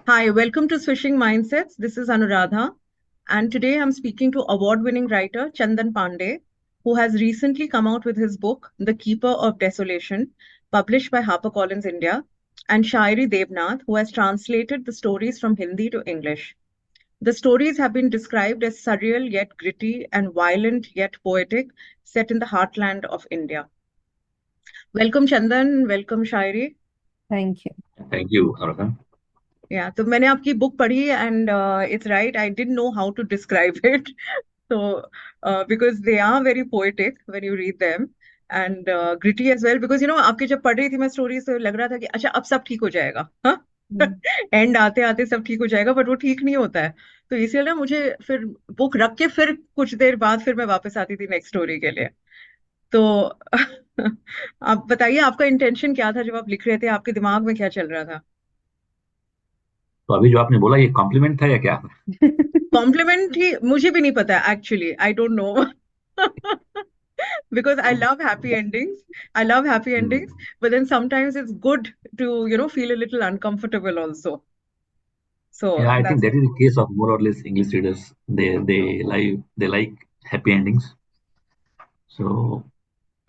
Hi, welcome to Swishing Mindsets. This is Anuradha, and today I'm speaking to award-winning writer Chandan Pandey, who has recently come out with his book, The Keeper of Desolation, published by HarperCollins India, and Shairi Devnath, who has translated the stories from Hindi to English. The stories have been described as surreal yet gritty and violent yet poetic, set in the heartland of India. Welcome, Chandan. Welcome, Shairi. Thank you. Thank you, Anuradha. Yeah, तो मैंने आपकी book पढ़ी and it's right. I didn't know how to describe it. So because they are very poetic when you read them and gritty as well. Because आपकी जब पढ़ रही थी मैं स्टोरीज तो लग रहा था कि अच्छा अब सब ठीक हो जाएगा, हाँ Mm. एंड आते आते सब ठीक हो जाएगा, बट वो ठीक नहीं होता है। तो इसलिए ना मुझे फिर बुक रख के फिर कुछ देर बाद फिर मैं वापस आती थी नेक्स्ट स्टोरी के लिए। तो आप बताइए आपका इंटेंशन क्या था जब आप लिख रहे थे, आपके दिमाग में क्या चल रहा था? तो अभी जो आपने बोला ये कॉम्प्लीमेंट था या क्या था? कॉम्प्लीमेंट ही मुझे भी नहीं पता actually, I don't no. because I love happy endings. I love happy Hmm. endings, but then sometimes it's good to, feel a little uncomfortable also. Yeah, So I think that's that is the case of more or less English readers. They like happy endings. So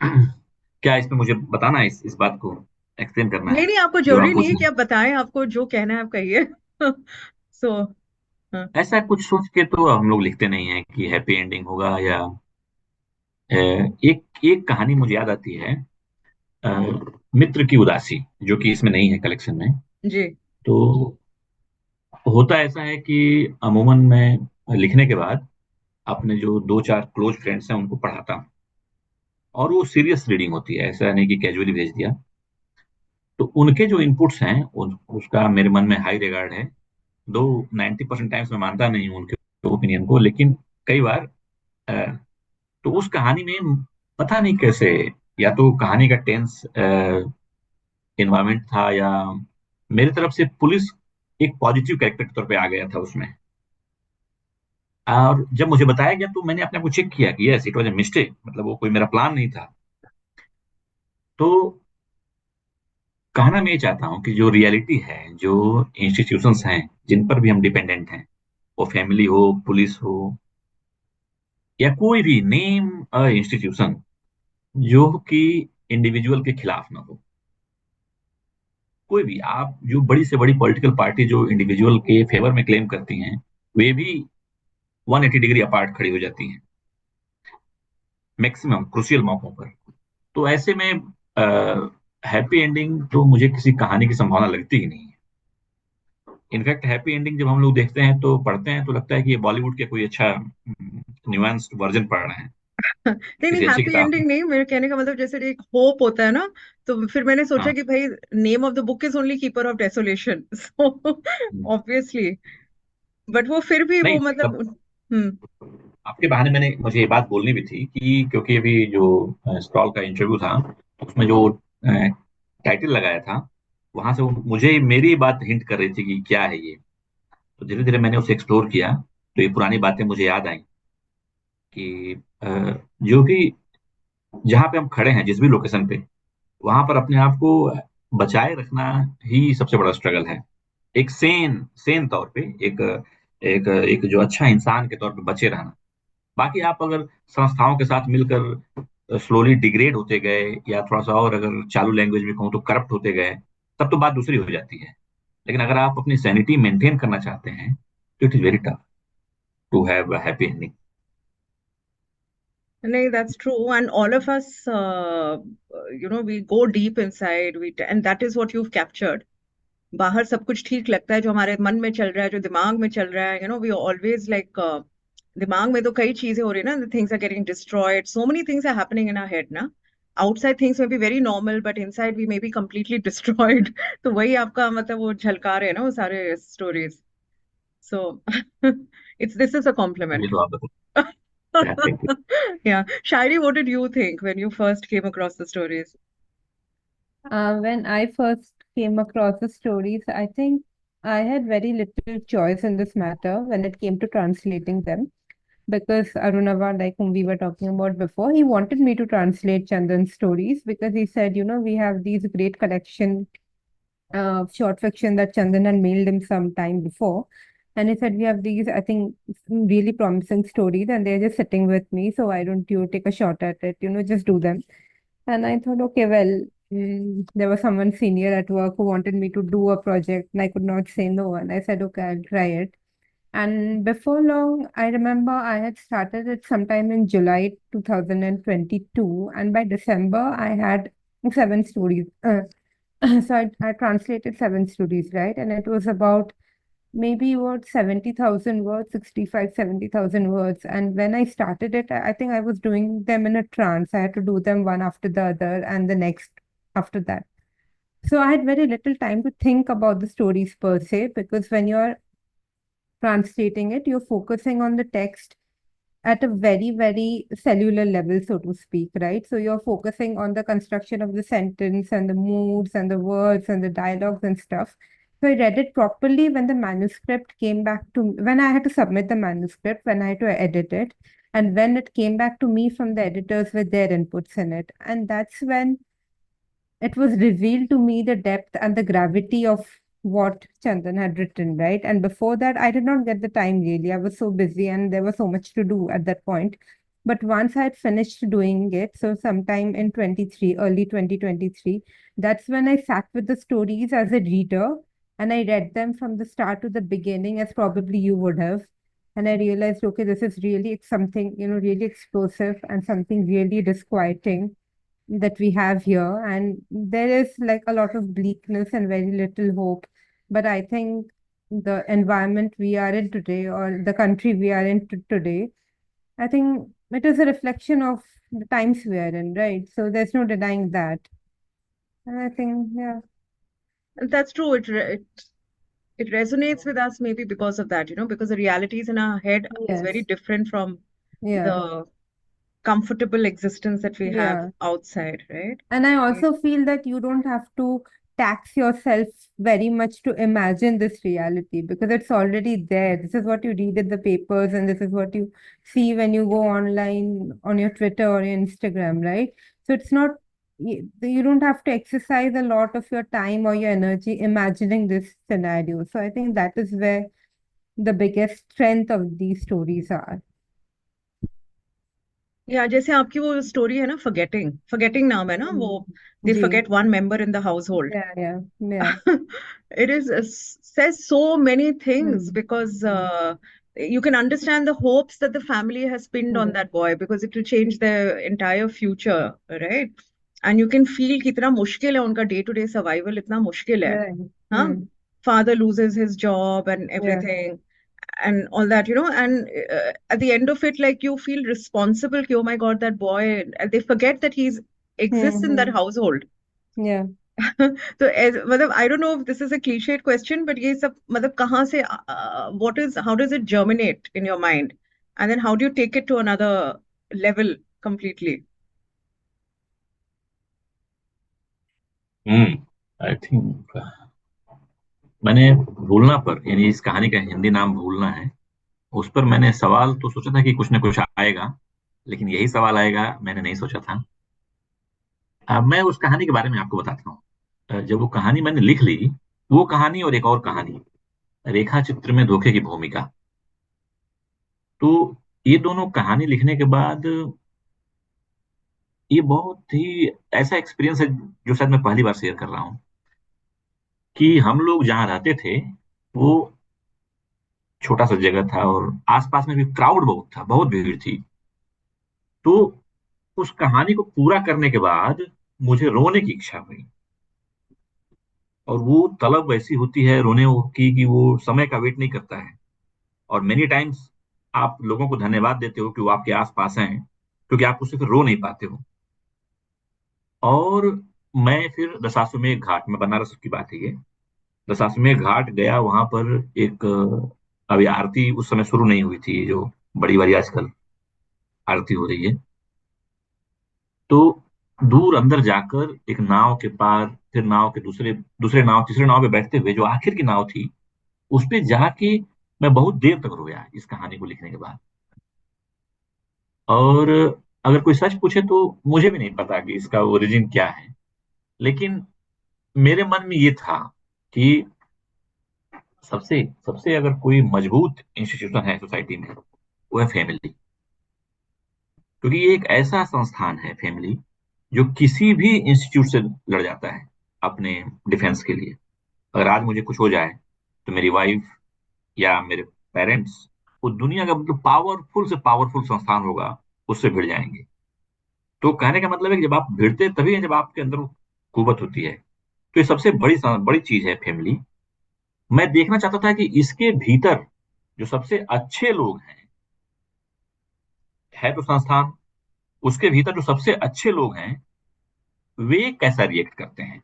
क्या इसमें मुझे बताना है इस बात को explain करना नहीं है नहीं, आपको जो जरूरी आप नहीं पूछ है रहे कि हैं? आप बताएं, आपको जो कहना है आप कहिए। सो ऐसा कुछ सोच के तो हम लोग लिखते नहीं है कि हैप्पी एंडिंग होगा या एक एक कहानी मुझे याद आती है। अ, मित्र की उदासी, जो कि इसमें नहीं है कलेक्शन में। जी। तो होता ऐसा है कि अमूमन मैं लिखने के बाद अपने जो दो चार क्लोज फ्रेंड्स हैं उनको पढ़ाता हूँ, और वो सीरियस रीडिंग होती है, ऐसा नहीं कि कैजुअली भेज दिया। तो उनके जो इनपुट्स हैं उसका मेरे मन में हाई रिगार्ड है। दो 90% टाइम्स मैं मानता नहीं हूँ उनके ओपिनियन को, लेकिन कई बार अ, तो उस कहानी में पता नहीं कैसे, या तो कहानी का टेंस इन्वायरमेंट था, या मेरी तरफ से पुलिस एक पॉजिटिव कैरेक्टर के तौर पे आ गया था उसमें। और जब मुझे बताया गया तो मैंने अपने आप को चेक किया कि yes it was a mistake, मतलब वो कोई मेरा प्लान नहीं था। तो कहना मैं ये चाहता हूँ कि जो रियलिटी है, जो इंस्टीट्यूशंस हैं जिन पर भी हम डिपेंडेंट हैं, वो फैमिली हो, पुलिस हो, या कोई भी नेम इंस्टीट्यूशन जो कि इंडिविजुअल के खिलाफ ना हो। कोई भी, आप जो बड़ी से बड़ी पॉलिटिकल पार्टी जो इंडिविजुअल के फेवर में क्लेम करती हैं, वे भी 180 डिग्री अपार्ट खड़ी हो जाती हैं मैक्सिमम क्रुशियल मौकों पर। तो ऐसे में हैप्पी एंडिंग तो मुझे किसी कहानी की संभावना लगती ही नहीं है। इनफैक्ट हैप्पी एंडिंग जब हम लोग देखते हैं तो पढ़ते हैं तो लगता है कि ये बॉलीवुड के कोई अच्छा न्यूएंस्ड वर्जन पढ़ रहे हैं नहीं नहीं, किसी अच्छी हैप्पी किताब में। एंडिंग नहीं, मेरे कहने का मतलब जैसे एक होप होता है ना। तो फिर मैंने सोचा हाँ। कि भाई name of the book is only keeper of desolation, so hmm. Obviously. But वो फिर भी वो नहीं मतलब मतलब हम्म। आपके बहाने मैंने मुझे ये बात बोलनी भी थी कि क्योंकि अभी जो स्टॉल का इंटरव्यू था उसमें जो टाइटल लगाया था, वहां से वो मुझे मेरी बात हिंट कर रही थी कि क्या है ये। तो धीरे धीरे मैंने उसे एक्सप्लोर किया, तो ये पुरानी बातें मुझे याद आई कि जो भी, जहाँ पे हम खड़े हैं जिस भी लोकेशन पे, वहां पर अपने आप को बचाए रखना ही सबसे बड़ा स्ट्रगल है। एक सेन सेन तौर पे, एक एक एक जो अच्छा इंसान के तौर पे बचे रहना। बाकी आप अगर संस्थाओं के साथ मिलकर स्लोली डिग्रेड होते गए, या थोड़ा सा और अगर चालू लैंग्वेज में कहूँ तो करप्ट होते गए, तब तो बात दूसरी हो जाती है। लेकिन अगर आप अपनी सैनिटी मेंटेन करना चाहते हैं तो it is very tough to have a happy ending. No, that's true. And all of us, we go deep inside. And that is what you've captured. बाहर सब कुछ ठीक लगता है, जो हमारे मन में चल रहा है, जो दिमाग में चल रहा है, वी ऑलवेज लाइक दिमाग में तो कई चीजें हो रही है ना, things are getting destroyed, so many things are happening in our head ना। आउटसाइड थिंग्स में be very normal, but inside we may be completely destroyed. तो वही आपका मतलब वो झलका रहे हैं ना वो सारे stories. So it's this is a ये कॉम्प्लीमेंट। तो आप thank you. Yeah. Shairi, what did you think when you first came across the stories? When I first came across the stories, I think I had very little choice in this matter when it came to translating them. Because Arunava, like whom we were talking about before, he wanted me to translate Chandan's stories because he said, we have these great collection short fiction that Chandan had mailed him some time before. And he said, we have these, I think, really promising stories, and they're just sitting with me. So why don't you take a shot at it? Just do them. And I thought, okay, well, there was someone senior at work who wanted me to do a project, and I could not say no. And I said, okay, I'll try it. And before long, I remember I had started it sometime in July 2022, and by December, I had seven stories. So I translated seven stories, right? And it was about maybe what 70,000 words, 65, 70,000 words. And when I started it, I think I was doing them in a trance. I had to do them one after the other and the next after that. So I had very little time to think about the stories per se, because when you're translating it, you're focusing on the text at a very, very cellular level, so to speak, right? So you're focusing on the construction of the sentence and the moods and the words and the dialogues and stuff. So I read it properly when the manuscript came back to when I had to submit the manuscript, when I had to edit it, and when it came back to me from the editors with their inputs in it. And that's when it was revealed to me the depth and the gravity of what Chandan had written, right? And before that, I did not get the time really. I was so busy and there was so much to do at that point. But once I had finished doing it, so sometime in 23, early 2023, that's when I sat with the stories as a reader and I read them from the start to the beginning, as probably you would have. And I realized, okay, this is really something, really explosive and something really disquieting that we have here. And there is like a lot of bleakness and very little hope. But I think the environment we are in today, or the country we are in today, I think it is a reflection of the times we are in, right? So there's no denying that. And I think, yeah, And that's true. It resonates with us maybe because of that, because the realities in our head is very yes, different from yeah, the comfortable existence that we have yeah. outside, right? And I Right. also feel that you don't have to tax yourself very much to imagine this reality, because it's already there. This is what you read in the papers, and this is what you see when you go online on your Twitter or your Instagram, right? So it's not, you don't have to exercise a lot of your time or your energy imagining this scenario. So I think that is where the biggest strength of these stories are. या जैसे आपकी वो story है ना, forgetting नाम है ना वो, Mm. दे जी, forget one member in the household. yeah, yeah, yeah. It is says so many things Mm. because you can understand the hopes that the family has pinned on Mm. that boy because it will change their entire future, right? And you can feel कितना मुश्किल है उनका day to day survival, इतना मुश्किल है. Right. हाँ, Mm. father loses his job and Yeah. everything and all that, and at the end of it, like you feel responsible कि, oh my God, that boy, and they forget that he's exists in that Mm-hmm. household. Yeah. तो मतलब I don't know if this is a cliched question, but ये सब मतलब कहाँ से how does it germinate in your mind, and then how do you take it to another level completely? I think मैंने भूलना पर, यानी इस कहानी का हिंदी नाम भूलना है, उस पर मैंने सवाल तो सोचा था कि कुछ ना कुछ आएगा, लेकिन यही सवाल आएगा मैंने नहीं सोचा था. अब मैं उस कहानी के बारे में आपको बताता हूँ. जब वो कहानी मैंने लिख ली, वो कहानी और एक और कहानी, रेखा चित्र में धोखे की भूमिका, तो ये दोनों कहानी लिखने के बाद ये बहुत ही ऐसा एक्सपीरियंस है जो शायद मैं पहली बार शेयर कर रहा हूँ, कि हम लोग जहाँ रहते थे वो छोटा सा जगह था और आसपास में भी क्राउड बहुत था, बहुत भीड़ थी. तो उस कहानी को पूरा करने के बाद मुझे रोने की इच्छा हुई, और वो तलब वैसी होती है रोने की कि वो समय का वेट नहीं करता है. और मेनी टाइम्स आप लोगों को धन्यवाद देते हो कि वो आपके आसपास हैं, क्योंकि आप उससे फिर रो नहीं पाते हो. और मैं फिर दशाश्वमेध घाट में, बनारस की बात है ये, दशाश्वमेध घाट गया. वहां पर एक अभी आरती उस समय शुरू नहीं हुई थी, जो बड़ी बड़ी आजकल आरती हो रही है. तो दूर अंदर जाकर एक नाव के पार, फिर नाव के दूसरे दूसरे नाव, तीसरे नाव पे बैठते हुए, जो आखिर की नाव थी, उस पे जाके मैं बहुत देर तक रोया इस कहानी को लिखने के बाद. और अगर कोई सच पूछे तो मुझे भी नहीं पता कि इसका ओरिजिन क्या है, लेकिन मेरे मन में ये था कि सबसे सबसे अगर कोई मजबूत इंस्टीट्यूशन है सोसाइटी में, वो है फैमिली। क्योंकि ये एक ऐसा संस्थान है फैमिली, जो किसी भी इंस्टीट्यूट से लड़ जाता है अपने डिफेंस के लिए। अगर आज मुझे कुछ हो जाए तो मेरी वाइफ या मेरे पेरेंट्स, वो दुनिया का मतलब पावरफुल से पावरफुल संस्थान होगा, उससे भिड़ जाएंगे। तो कहने का मतलब है कि जब आप भिड़ते तभी है जब आपके अंदर कुवत होती है। तो ये सबसे बड़ी बड़ी चीज है फैमिली। मैं देखना चाहता था कि इसके भीतर जो सबसे अच्छे लोग हैं, है तो संस्थान, उसके भीतर जो सबसे अच्छे लोग हैं, वे कैसा रिएक्ट करते हैं।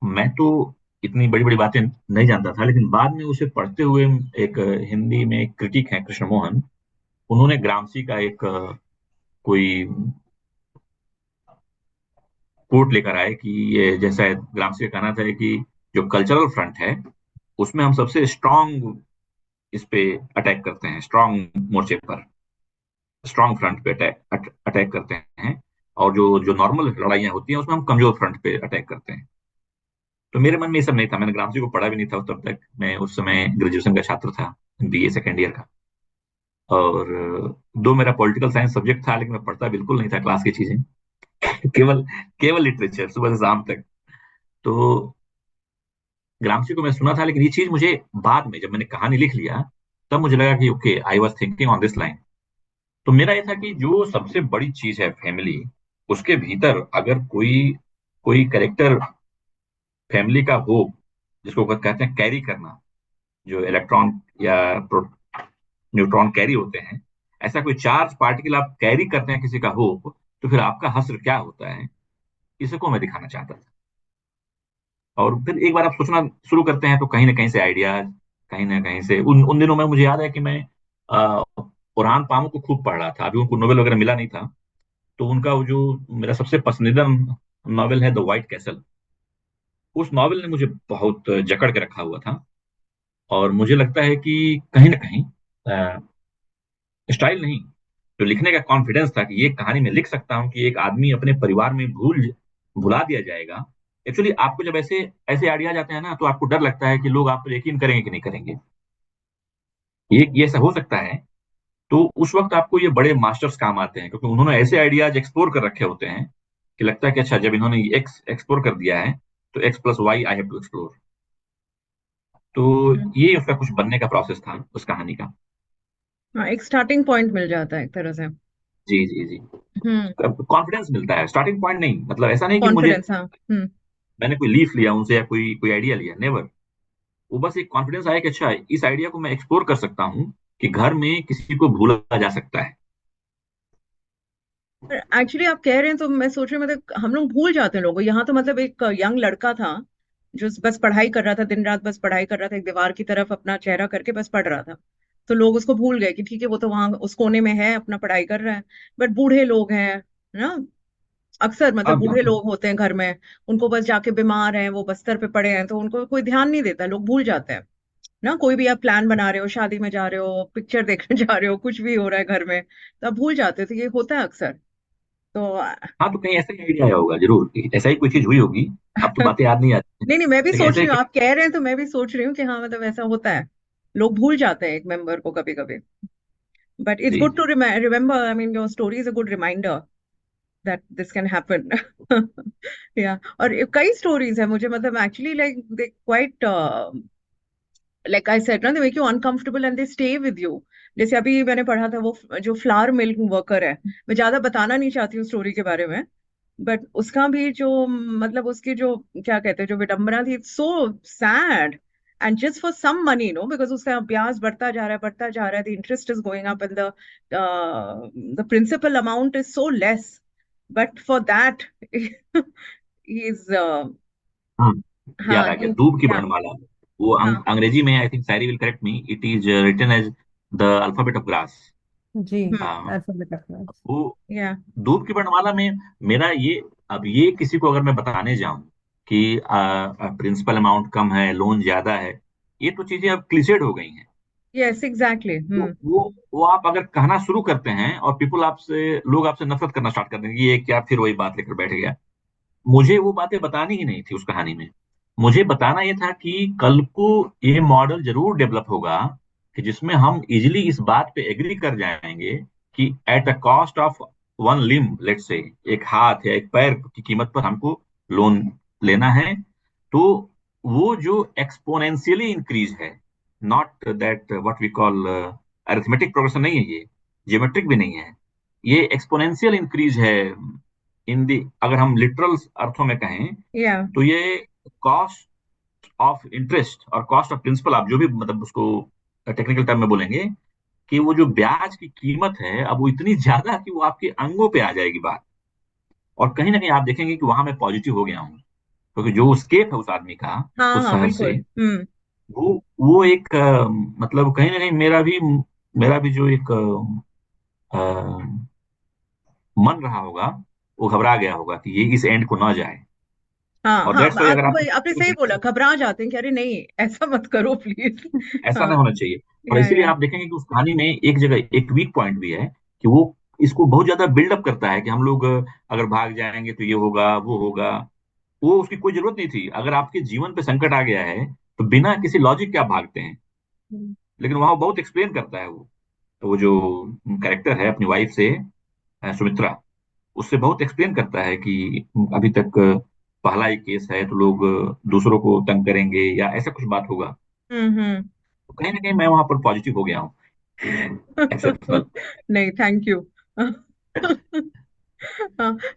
मैं तो इतनी बड़ी बड़ी बातें नहीं जानता था, लेकिन बाद में उसे पढ़ते हुए, एक हिंदी में एक क्रिटिक है कृष्ण मोहन, उन्होंने ग्रामसी का एक कोई कोट लेकर आए कि ये जैसा ग्रामसी का कहना था कि जो कल्चरल फ्रंट है उसमें हम सबसे स्ट्रांग इस पे अटैक करते हैं, स्ट्रांग मोर्चे पर, स्ट्रांग फ्रंट पे अटैक अटैक करते हैं। और जो जो नॉर्मल लड़ाइयाँ होती हैं उसमें हम कमजोर फ्रंट पे अटैक करते हैं। तो मेरे मन में ये सब नहीं था, मैंने ग्रामसी को पढ़ा भी नहीं था तब तक। मैं उस समय ग्रेजुएशन का छात्र था, बीए सेकेंड ईयर का। और दो मेरा पॉलिटिकल साइंस सब्जेक्ट था, लेकिन मैं पढ़ता बिल्कुल नहीं था क्लास की चीजें। केवल केवल लिटरेचर सुबह से शाम तक। तो ग्रामसी को मैं सुना था, लेकिन ये चीज मुझे बाद में जब मैंने कहानी लिख लिया, तब मुझे लगा कि okay, I was thinking on this line. तो मेरा ये था कि जो सबसे बड़ी चीज है फैमिली, उसके भीतर अगर कोई कोई कैरेक्टर फैमिली का हो, जिसको कहते हैं कैरी करना, जो इलेक्ट्रॉन या न्यूट्रॉन कैरी होते हैं, ऐसा कोई चार्ज पार्टिकल आप कैरी करते हैं किसी का हो, तो फिर आपका हश्र क्या होता है, इसको मैं दिखाना चाहता था। और फिर एक बार आप सोचना शुरू करते हैं तो कहीं ना कहीं से आइडियाज, कहीं ना कहीं से उन उन दिनों में मुझे याद है कि मैं ओरहान पामू को खूब पढ़ रहा था। अभी उनको नोबेल वगैरह मिला नहीं था। तो उनका वो जो मेरा सबसे पसंदीदा नॉवेल है द व्हाइट कैसल, उस नॉवेल ने मुझे बहुत जकड़ के रखा हुआ था। और मुझे लगता है कि कहीं ना कहीं स्टाइल नहीं, जो लिखने का कॉन्फिडेंस था कि ये कहानी मैं लिख सकता हूँ कि एक आदमी अपने परिवार में भुला दिया जाएगा। एक्चुअली आपको जब ऐसे ऐसे आइडियाज आते हैं ना, तो आपको डर लगता है कि लोग आप पर यकीन करेंगे कि नहीं करेंगे। ये ऐसा हो सकता है। तो उस वक्त आपको ये बड़े मास्टर्स काम आते हैं, क्योंकि उन्होंने ऐसे आइडियाज एक्सप्लोर कर रखे होते हैं कि लगता है कि अच्छा, जब इन्होंने एक्स एक्सप्लोर कर दिया है तो x plus y I have to explore. तो हम्म। ये उसका कुछ बनने का प्रोसेस था उस कहानी का। हाँ, एक स्टार्टिंग पॉइंट मिल जाता है एक तरह से। जी जी जी। हम्म। कॉन्फिडेंस मिलता है, स्टार्टिंग पॉइंट नहीं, मतलब ऐसा नहीं कि मुझे, कॉन्फिडेंस, हाँ। हम्म। मैंने कोई लीफ लिया उनसे या कोई कोई आइडिया लिया, नेवर। वो बस एक कॉन्फिडेंस आया कि अच्छा, इस आइडिया को मैं एक्सप्लोर कर सकता हूँ, कि घर में किसी को भूला जा सकता है। एक्चुअली आप कह रहे हैं तो मैं सोच रही हूँ, मतलब हम लोग भूल जाते हैं लोगों को। यहाँ तो मतलब एक यंग लड़का था जो बस पढ़ाई कर रहा था, दिन रात बस पढ़ाई कर रहा था, एक दीवार की तरफ अपना चेहरा करके बस पढ़ रहा था। तो लोग उसको भूल गए कि ठीक है, वो तो वहां उस कोने में है, अपना पढ़ाई कर रहा है। बट बूढ़े लोग हैं ना, अक्सर हाँ मतलब बूढ़े बिल्कुल। लोग होते हैं घर में, उनको बस जाके बीमार हैं, वो बस्तर पे पड़े हैं, तो उनको कोई ध्यान नहीं देता, लोग भूल जाते हैं ना। कोई भी आप प्लान बना रहे हो, शादी में जा रहे हो, पिक्चर देखने जा रहे हो, कुछ भी हो रहा है घर में, तो आप भूल जाते हो। तो ये होता है अक्सर। तो हाँ, तो कहीं ऐसा ही आइडिया आया होगा जरूर, ऐसा ही कोई चीज हुई होगी। अब तो बातें याद नहीं आती हैं, नहीं नहीं, मैं भी लेकिन सोच ऐसे रही ही हूँ, आप कह रहे हैं तो मैं भी सोच रही हूँ कि हाँ, मतलब ऐसा होता है। लोग भूल जाते हैं एक मेंबर को कभी कभी। बट इट्स जी गुड जी। To remember, I mean your story is a good reminder that this can happen. Yeah, और कई स्टोरीज है मुझे, मतलब actually like they quite, like I said ना, they make you uncomfortable and they stay with you. जैसे अभी मैंने पढ़ा था वो जो फ्लावर मिल्क वर्कर है, मैं ज्यादा बताना नहीं चाहती हूँ स्टोरी के बारे में। बट उसका भी जो, मतलब उसकी जो क्या कहते हैं, जो विडंबना थी, so sad. And just for some money, no, because उसका ब्याज बढ़ता जा रहा है, बढ़ता जा रहा है, the interest is going up, and the principal amount is so less, but for that he is, हाँ, याद हाँ आ गया, ही, दूब की या, वर्णमाला। वो हाँ, अंग्रेजी में, आई थिंक सारी will correct me, it is written as the alphabet of grass. जी, हम्म, अल्फाबेट ऑफ लव। वो या, दूब की वर्णमाला में मेरा ये, अब ये किसी को अगर मैं बताने जाऊं कि प्रिंसिपल अमाउंट कम है, लोन ज्यादा है, ये तो चीजें अब क्लिचेड हो गई हैं। Yes, exactly. तो हम्म। वो आप अगर कहना शुरू करते हैं और पीपल आपसे, लोग आपसे नफरत करना स्टार्ट कर देंगे कि ये क्या फिर वही बात लेकर बैठ गया। मुझे वो बातें बतानी ही नहीं थी उस कहानी में। मुझे बताना ये था कि कल को ये मॉडल जरूर डेवलप होगा कि जिसमें हम इजिली इस बात पे एग्री कर जाएंगे कि at the cost of one limb, let's say, एक हाथ या एक पैर की कीमत पर हमको लोन लेना है। तो वो जो एक्सपोनेंशियली इंक्रीज है, not that what we call arithmetic progression नहीं है, ये जियोमेट्रिक भी नहीं है, ये एक्सपोनेंशियल इंक्रीज है। अगर हम लिटरल अर्थों में कहें या तो ये कॉस्ट ऑफ इंटरेस्ट और कॉस्ट ऑफ प्रिंसिपल, आप जो भी मतलब उसको टेक्निकल टर्म में बोलेंगे, कि वो जो ब्याज की कीमत है अब वो इतनी ज्यादा कि वो आपके अंगों पे आ जाएगी बात। और कहीं ना कहीं आप देखेंगे कि वहां मैं पॉजिटिव हो गया हूँ, क्योंकि जो स्केप है उस आदमी का हाँ उस हाँ शहर से, बिल्कुल। वो एक मतलब कहीं ना कहीं मेरा भी जो एक मन रहा होगा, वो घबरा गया होगा कि ये इस एंड को ना जाए। हाँ और हाँ, दैट्स वाई अगर आप वही आपने सही बोला, घबरा जाते हैं कि अरे नहीं ऐसा मत करो प्लीज। ऐसा हाँ। नहीं होना चाहिए। और या इसीलिए आप देखेंगे कि उस कहानी में एक जगह एक वीक पॉइंट भी है कि वो इसको बहुत ज्यादा बिल्डअप करता है कि हम लोग अगर भाग जाएंगे तो ये होगा वो होगा। वो उसकी कोई जरूरत नहीं थी। अगर आपके जीवन पे संकट आ गया है तो बिना किसी लॉजिक के आप भागते हैं। लेकिन वहां वो बहुत एक्सप्लेन करता है। वो तो वो जो कैरेक्टर है अपनी वाइफ से, सुमित्रा, उससे बहुत एक्सप्लेन करता है कि अभी तक पहला ही केस है तो लोग दूसरों को तंग करेंगे या ऐसा कुछ बात होगा। हम्म। तो कहीं ना कहीं मैं वहां पर पॉजिटिव हो गया हूँ। एक्सेप्शनल। नहीं, thank you.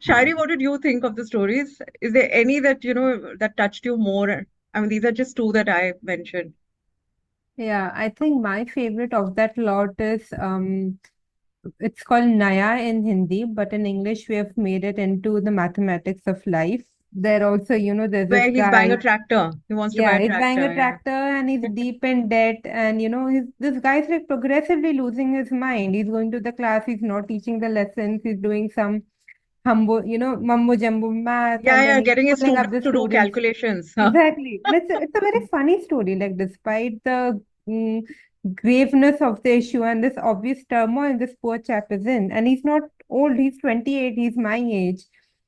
Shari, what did you think of the stories? Is there any that that touched you more? I mean, these are just two that I mentioned. Yeah, I think my favorite of that lot is it's called Naya in Hindi, but in English we have made it into the mathematics of life. There also, there's this Where he's buying a guy. tractor. He wants to buy Yeah, a he's buying a tractor. Yeah. tractor and he's deep in debt, and this guy's like progressively losing his mind. He's going to the class, he's not teaching the lessons, he's doing some mumbo jumbo math, Yeah, and then yeah, he's getting his pulling up students the to do students. calculations. Huh? Exactly. And it's a very funny story, like despite the graveness of the issue and this obvious turmoil this poor chap is in. And he's not old, he's 28, he's my age.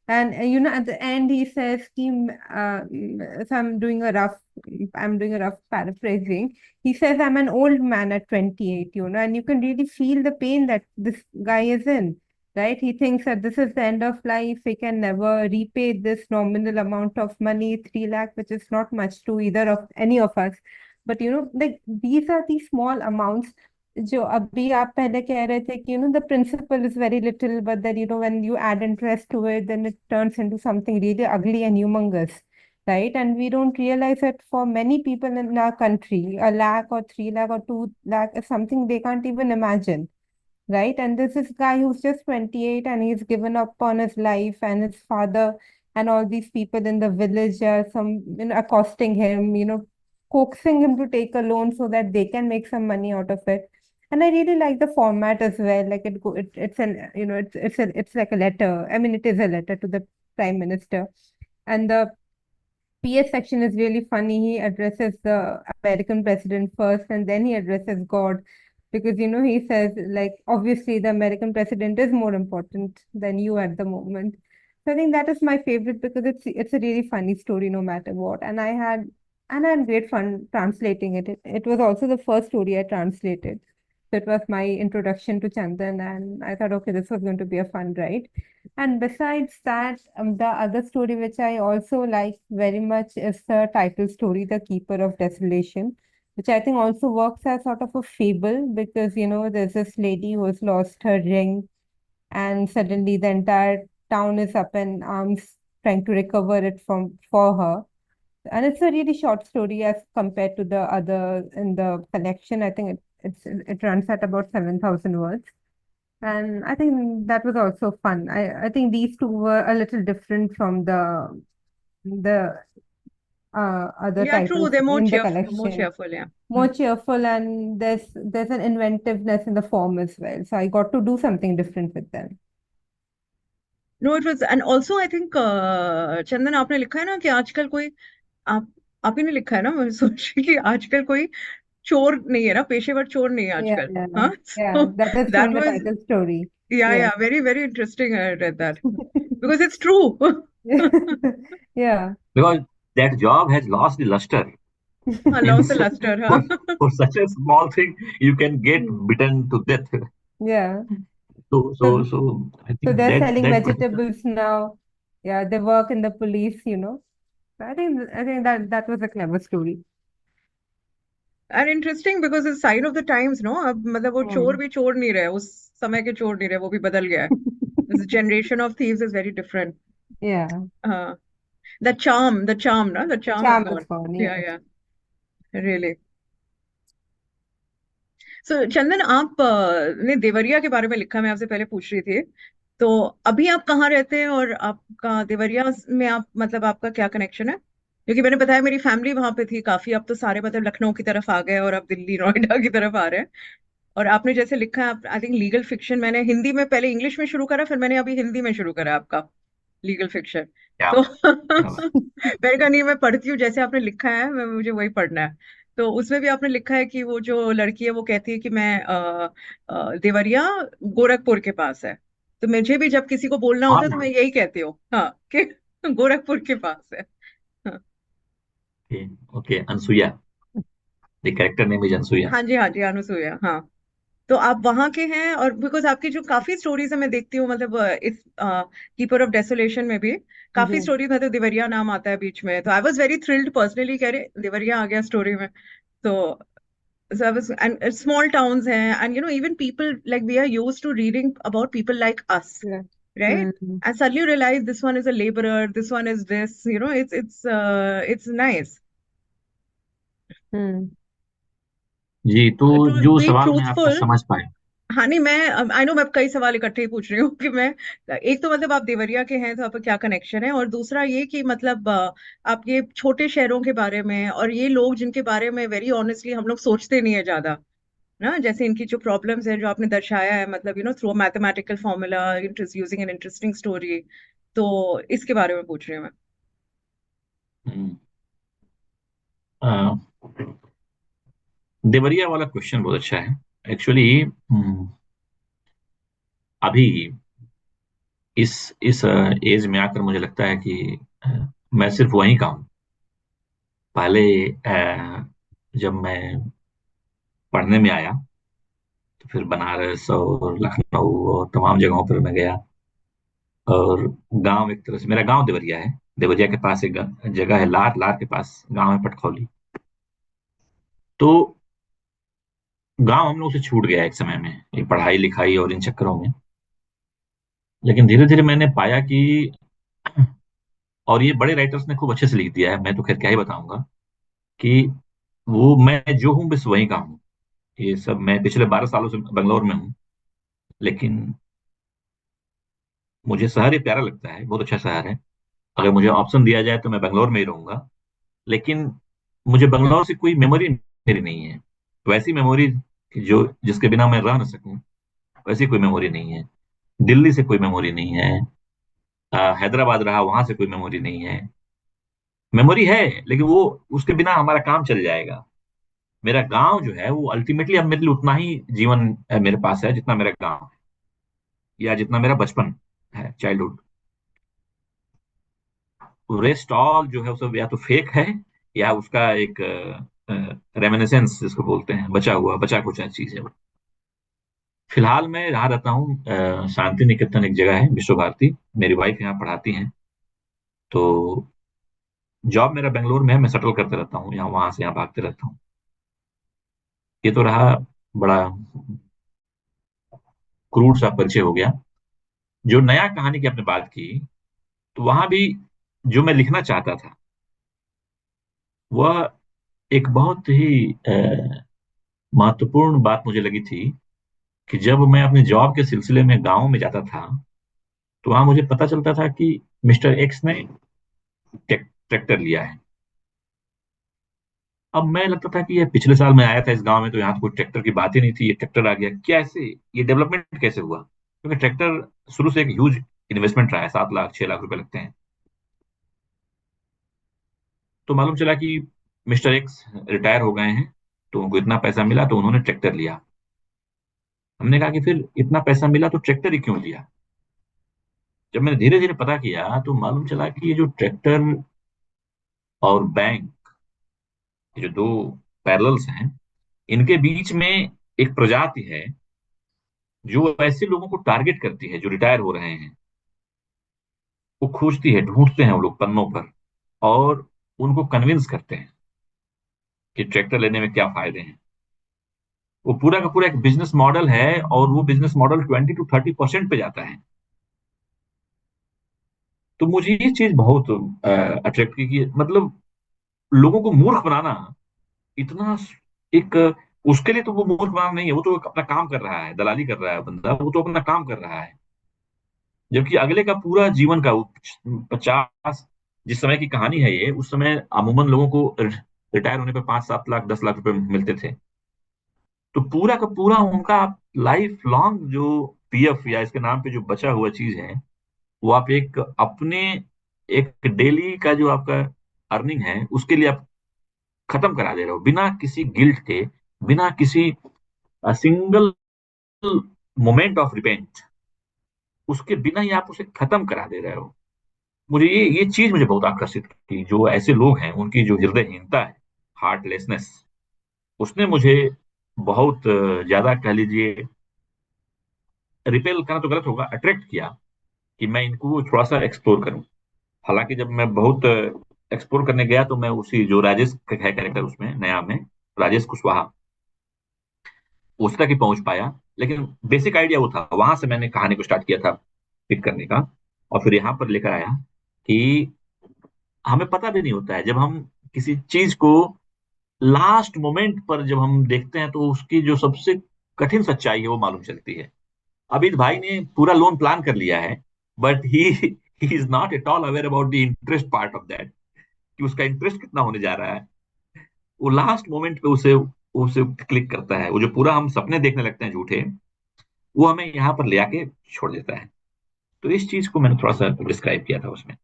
And at the end he says, so I'm doing a rough paraphrasing. He says, I'm an old man at 28, and you can really feel the pain that this guy is in, right? He thinks that this is the end of life. He can never repay this nominal amount of money, 3 lakh, which is not much to either of any of us. But like these are the small amounts. जो अभी आप पहले कह रहे थे कि the principal is very little, but then when you add interest to it, then it turns into something really ugly and humongous, right? And we don't realize that for many people in our country, a lakh or 3 lakh or 2 lakh is something they can't even imagine, right? And this is guy who's just 28 and he's given up on his life, and his father and all these people in the village are accosting him, coaxing him to take a loan so that they can make some money out of it. And I really like the format as well. Like it's an it's like a letter. I mean, it is a letter to the prime minister, and the PS section is really funny. He addresses the American president first and then he addresses God, because he says, like, obviously the American president is more important than you at the moment. So I think that is my favorite because it's a really funny story no matter what. And I had great fun translating it. It was also the first story I translated. So it was my introduction to Chandan, and I thought, okay, this was going to be a fun ride. And besides that, the other story which I also like very much is the title story, The Keeper of Desolation, which I think also works as sort of a fable because, there's this lady who has lost her ring, and suddenly the entire town is up in arms trying to recover it for her. And it's a really short story as compared to the other in the collection. I think it runs at about 7,000 words. And I think that was also fun. I think these two were a little different from the other Yeah, true. titles They're more in the cheerful, more collection. cheerful. Yeah. More cheerful, and there's an inventiveness in the form as well. So I got to do something different with them. No, it was, and also I think चंदन, आपने लिखा है ना कि आजकल कोई, आप आप ही ने लिखा है ना, मैं सोच रही कि आजकल कोई चोर नहीं है ना, पेशेवर चोर नहीं है Yeah, आजकल। yeah, हाँ, yeah. so That is from that the was, title story. yeah, Yes. yeah, very, very interesting. I read that because it's true. Yeah. Because that job has lost the luster. हाँ, In loss lustre, हाँ. for such a small thing, you can get Hmm. bitten to death. Yeah. So, so, So so I so think they're that selling that particular. vegetables now. Yeah, they work in the police, you know. So I think that was a clever story. And interesting because it's sign of the times, no. अब मतलब वो चोर Hmm. भी चोर नहीं रहे, उस समय के चोर नहीं रहे, वो भी बदल गया है. This generation of thieves is very different. Yeah. हाँ. द चार्म ना, the The charm is charm is gone. gone, या yes. या रियली. सो चंदन, आप ने देवरिया के बारे में लिखा, मैं आपसे पहले पूछ रही थी. तो अभी आप कहाँ रहते हैं, और आपका देवरिया में आप मतलब आपका क्या कनेक्शन है? क्योंकि मैंने बताया मेरी फैमिली वहां पे थी काफी, अब तो सारे मतलब लखनऊ की तरफ आ गए और अब दिल्ली नोएडा की तरफ आ रहे हैं. और आपने जैसे लिखा है, आई थिंक लीगल फिक्शन, मैंने हिंदी में पहले इंग्लिश में शुरू करा, फिर मैंने अभी हिंदी में शुरू करा आपका लीगल फिक्शन. क्या तो क्या बात। मैंने कहा नहीं, मैं पढ़ती हूँ जैसे आपने लिखा है, मुझे वही पढ़ना है. तो उसमें भी आपने लिखा है कि वो जो लड़की है वो कहती है कि मैं देवरिया गोरखपुर के पास है. तो मुझे भी जब किसी को बोलना हाँ, होता है तो मैं यही कहती हूँ, हाँ, कि गोरखपुर के पास है. हाँ. Okay okay, Anasuya, the character name is Anasuya. हाँ जी, हाँ जी, अनुसुईया, हाँ. तो आप वहां के हैं, और बिकॉज आपकी जो काफी स्टोरीज है मैं देखती हूँ, मतलब इस कीपर ऑफ डेसोलेशन में भी काफी जी. स्टोरीज में तो देवरिया नाम आता है बीच में, तो I was very thrilled personally, कह रहे देवरिया आ गया स्टोरी में. तो so I was, and small towns हैं, and even people like we are used to reading about people like us, Yeah. right? Hmm. And suddenly you realize this one is a laborer, this one is this, it's nice. Hmm. जी, तो To जो be सवाल मैं आपका truthful, समझ पाया। हाँ नहीं, मैं आई नो मैं कई सवाल इकट्ठे ही पूछ रही हूँ कि मैं, एक तो मतलब आप देवरिया के हैं तो आपका क्या कनेक्शन है, और दूसरा ये कि मतलब आप ये छोटे शहरों के बारे में, और ये लोग जिनके बारे में वेरी ऑनेस्टली हम लोग सोचते नहीं है ज्यादा, ना, जैसे इनकी जो प्रॉब्लम्स है जो आपने दर्शाया है, मतलब through mathematical formula, using an interesting story. तो इसके बारे में पूछ रही हूँ मैं. हम्म, अ, देवरिया वाला क्वेश्चन बहुत अच्छा है एक्चुअली। अभी इस एज में आकर मुझे लगता है कि मैं सिर्फ वहीं का हूँ। पहले जब मैं पढ़ने में आया तो फिर बनारस और लखनऊ और तमाम जगहों पर मैं गया। और गांव, एक तरह से मेरा गांव देवरिया है। देवरिया के पास एक जगह है लार, लार के पास गांव है पटखौली। तो गांव हम लोग से छूट गया एक समय में, ये पढ़ाई लिखाई और इन चक्करों में। लेकिन धीरे धीरे मैंने पाया कि, और ये बड़े राइटर्स ने खूब अच्छे से लिख दिया है, मैं तो खैर क्या ही बताऊंगा, कि वो मैं जो हूँ बस वहीं का हूँ। ये सब मैं पिछले 12 सालों से बंगलोर में हूँ। लेकिन मुझे शहर ये प्यारा लगता है, बहुत अच्छा शहर है। अगर मुझे ऑप्शन दिया जाए तो मैं बंगलोर में ही रहूंगा। लेकिन मुझे बंगलौर से कोई मेमोरी मेरी नहीं है, वैसी मेमोरी जो जिसके बिना मैं रह न सकूं, वैसी कोई मेमोरी नहीं है। दिल्ली से कोई मेमोरी नहीं है। हैदराबाद रहा, वहां से कोई मेमोरी नहीं है। मेमोरी है, लेकिन वो उसके बिना हमारा काम चल जाएगा। मेरा गांव जो है वो अल्टीमेटली अब मेरे लिए उतना ही जीवन मेरे पास है जितना मेरा गांव है, या जितना मेरा बचपन है, चाइल्डहुड। रेस्ट ऑल जो है वो सब या तो फेक है, या उसका एक रेमिनिसेंस जिसको बोलते हैं, बचा हुआ बचा कुचा चीज है वो। फिलहाल मैं यहाँ रहता हूँ, शांति निकेतन एक जगह है, विश्व भारती। मेरी वाइफ यहाँ पढ़ाती हैं। तो जॉब मेरा बेंगलोर में है, मैं शटल करते रहता हूँ, यहाँ वहां से यहाँ भागते रहता हूँ। ये तो रहा बड़ा क्रूड सा परिचय हो गया। जो नया कहानी की आपने बात की, तो वहां भी जो मैं लिखना चाहता था वह एक बहुत ही महत्वपूर्ण बात मुझे लगी थी, कि जब मैं अपने जॉब के सिलसिले में गांव में जाता था तो वहां मुझे पता चलता था कि मिस्टर एक्स ने ट्रैक्टर लिया है। अब मैं लगता था कि ये पिछले साल मैं आया था इस गांव में तो यहाँ तो कोई ट्रैक्टर की बात ही नहीं थी, ये ट्रैक्टर आ गया कैसे, ये डेवलपमेंट कैसे हुआ, क्योंकि ट्रैक्टर शुरू से एक ह्यूज इन्वेस्टमेंट रहा है, 7 लाख 6 लाख रुपए लगते हैं। तो मालूम चला कि मिस्टर एक्स रिटायर हो गए हैं, तो उनको इतना पैसा मिला तो उन्होंने ट्रैक्टर लिया। हमने कहा कि फिर इतना पैसा मिला तो ट्रैक्टर ही क्यों लिया। जब मैंने धीरे धीरे पता किया तो मालूम चला कि ये जो ट्रैक्टर और बैंक, ये जो दो पैरेलल्स हैं, इनके बीच में एक प्रजाति है जो ऐसे लोगों को टारगेट करती है जो रिटायर हो रहे हैं। वो खोजती है, ढूंढते हैं वो लोग पन्नों पर, और उनको कन्विंस करते हैं कि ट्रैक्टर लेने में क्या फायदे हैं। वो पूरा का पूरा एक बिजनेस मॉडल है, और वो बिजनेस मॉडल 20 to 30% पे जाता है। तो मुझे ये चीज बहुत अट्रैक्ट की कि मतलब लोगों को मूर्ख बनाना इतना एक, उसके लिए तो वो मूर्ख बनाना नहीं है, वो तो अपना काम कर रहा है, दलाली कर रहा है बंदा, वो तो अपना काम कर रहा है। जबकि अगले का पूरा जीवन का 50, जिस समय की कहानी है ये, उस समय अमूमन लोगों को रिटायर होने पे 5-7 लाख 10 लाख रुपए मिलते थे। तो पूरा का पूरा उनका लाइफ लॉन्ग जो पीएफ या इसके नाम पे जो बचा हुआ चीज है, वो आप एक अपने एक डेली का जो आपका अर्निंग है उसके लिए आप खत्म करा दे रहे हो, बिना किसी गिल्ट के, बिना किसी सिंगल मोमेंट ऑफ रिपेंट, उसके बिना ही आप उसे खत्म करा दे रहे हो। मुझे ये चीज मुझे बहुत आकर्षित की, जो ऐसे लोग हैं उनकी जो हृदयहीनता है, हार्टलेसनेस, उसने मुझे बहुत ज्यादा कह लीजिए, रिपेल करना तो गलत होगा, अट्रैक्ट किया कि मैं इनको थोड़ा सा एक्सप्लोर करूं। हालांकि जब मैं बहुत एक्सप्लोर करने गया तो मैं उसी जो राजेश का है कैरेक्टर उसमें नया में, राजेश कुशवाहा, उस तक ही पहुंच पाया। लेकिन बेसिक आइडिया वो था, वहां से मैंने कहानी को स्टार्ट किया था पिक करने का, और फिर यहाँ पर लेकर आया कि हमें पता भी नहीं होता है जब हम किसी चीज को लास्ट मोमेंट पर जब हम देखते हैं तो उसकी जो सबसे कठिन सच्चाई है वो मालूम चलती है। अभी भाई ने पूरा लोन प्लान कर लिया है, but he is not at all aware about the interest part of that, कि उसका इंटरेस्ट कितना होने जा रहा है। वो लास्ट मोमेंट पे उसे उसे क्लिक करता है, वो जो पूरा हम सपने देखने लगते हैं झूठे, वो हमें यहाँ पर ले आके छोड़ देता है। तो इस चीज को मैंने थोड़ा सा डिस्क्राइब किया था उसमें।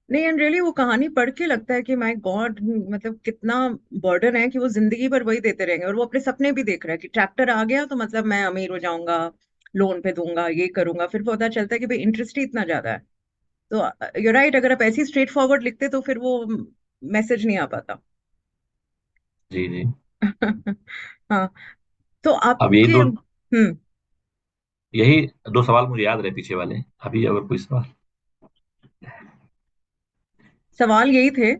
नहीं, एंड रियली वो कहानी पढ़ के लगता है कि माय गॉड, मतलब कितना बर्डन है कि वो जिंदगी भर वही देते रहेंगे, और वो अपने सपने भी देख रहा है कि ट्रैक्टर आ गया तो मतलब मैं अमीर हो जाऊंगा, लोन पे दूंगा, ये करूंगा। फिर पता चलता है कि भाई इंटरेस्ट ही इतना ज्यादा है। तो यू राइट, अगर आप ऐसी स्ट्रेट फॉरवर्ड लिखते तो फिर वो मैसेज नहीं आ पाता। जी जी। हाँ। तो अब यही आपके दो, यही दो सवाल मुझे याद रहे पीछे वाले, अभी अगर कोई सवाल। सवाल यही थे।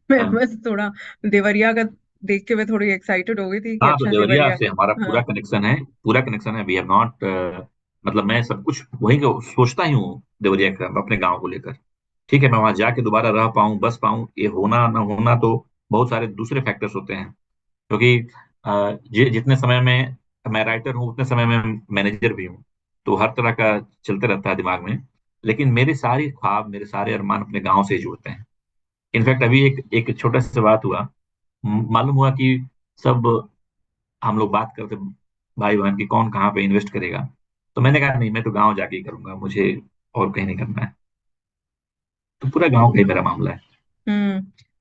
मैं हाँ बस थोड़ा देवरिया का देख के मैं थोड़ी एक्साइटेड हो गई थी कि हाँ, तो अच्छा देवरिया देवरिया। से हमारा पूरा हाँ। कनेक्शन है, पूरा कनेक्शन है। वी हैव नॉट, मतलब मैं सब कुछ वही सोचता ही हूँ देवरिया का, अपने गांव को लेकर। ठीक है, मैं वहां जाके दोबारा रह पाऊँ, बस पाऊँ, ये होना ना होना तो बहुत सारे दूसरे फैक्टर्स होते हैं। क्योंकि जितने समय में मैं राइटर हूँ उतने समय में मैनेजर भी हूँ, तो हर तरह का चलते रहता है दिमाग में। लेकिन मेरे सारे ख्वाब, मेरे सारे अरमान अपने गांव से ही जुड़ते हैं। इनफैक्ट अभी एक एक छोटा सा बात हुआ, मालूम हुआ कि सब हम लोग बात करते भाई बहन की कौन कहाँ पे इन्वेस्ट करेगा। तो मैंने कहा नहीं, मैं तो गांव जाके ही करूंगा, मुझे और कहीं नहीं करना है। तो पूरा गांव का ही मेरा मामला है।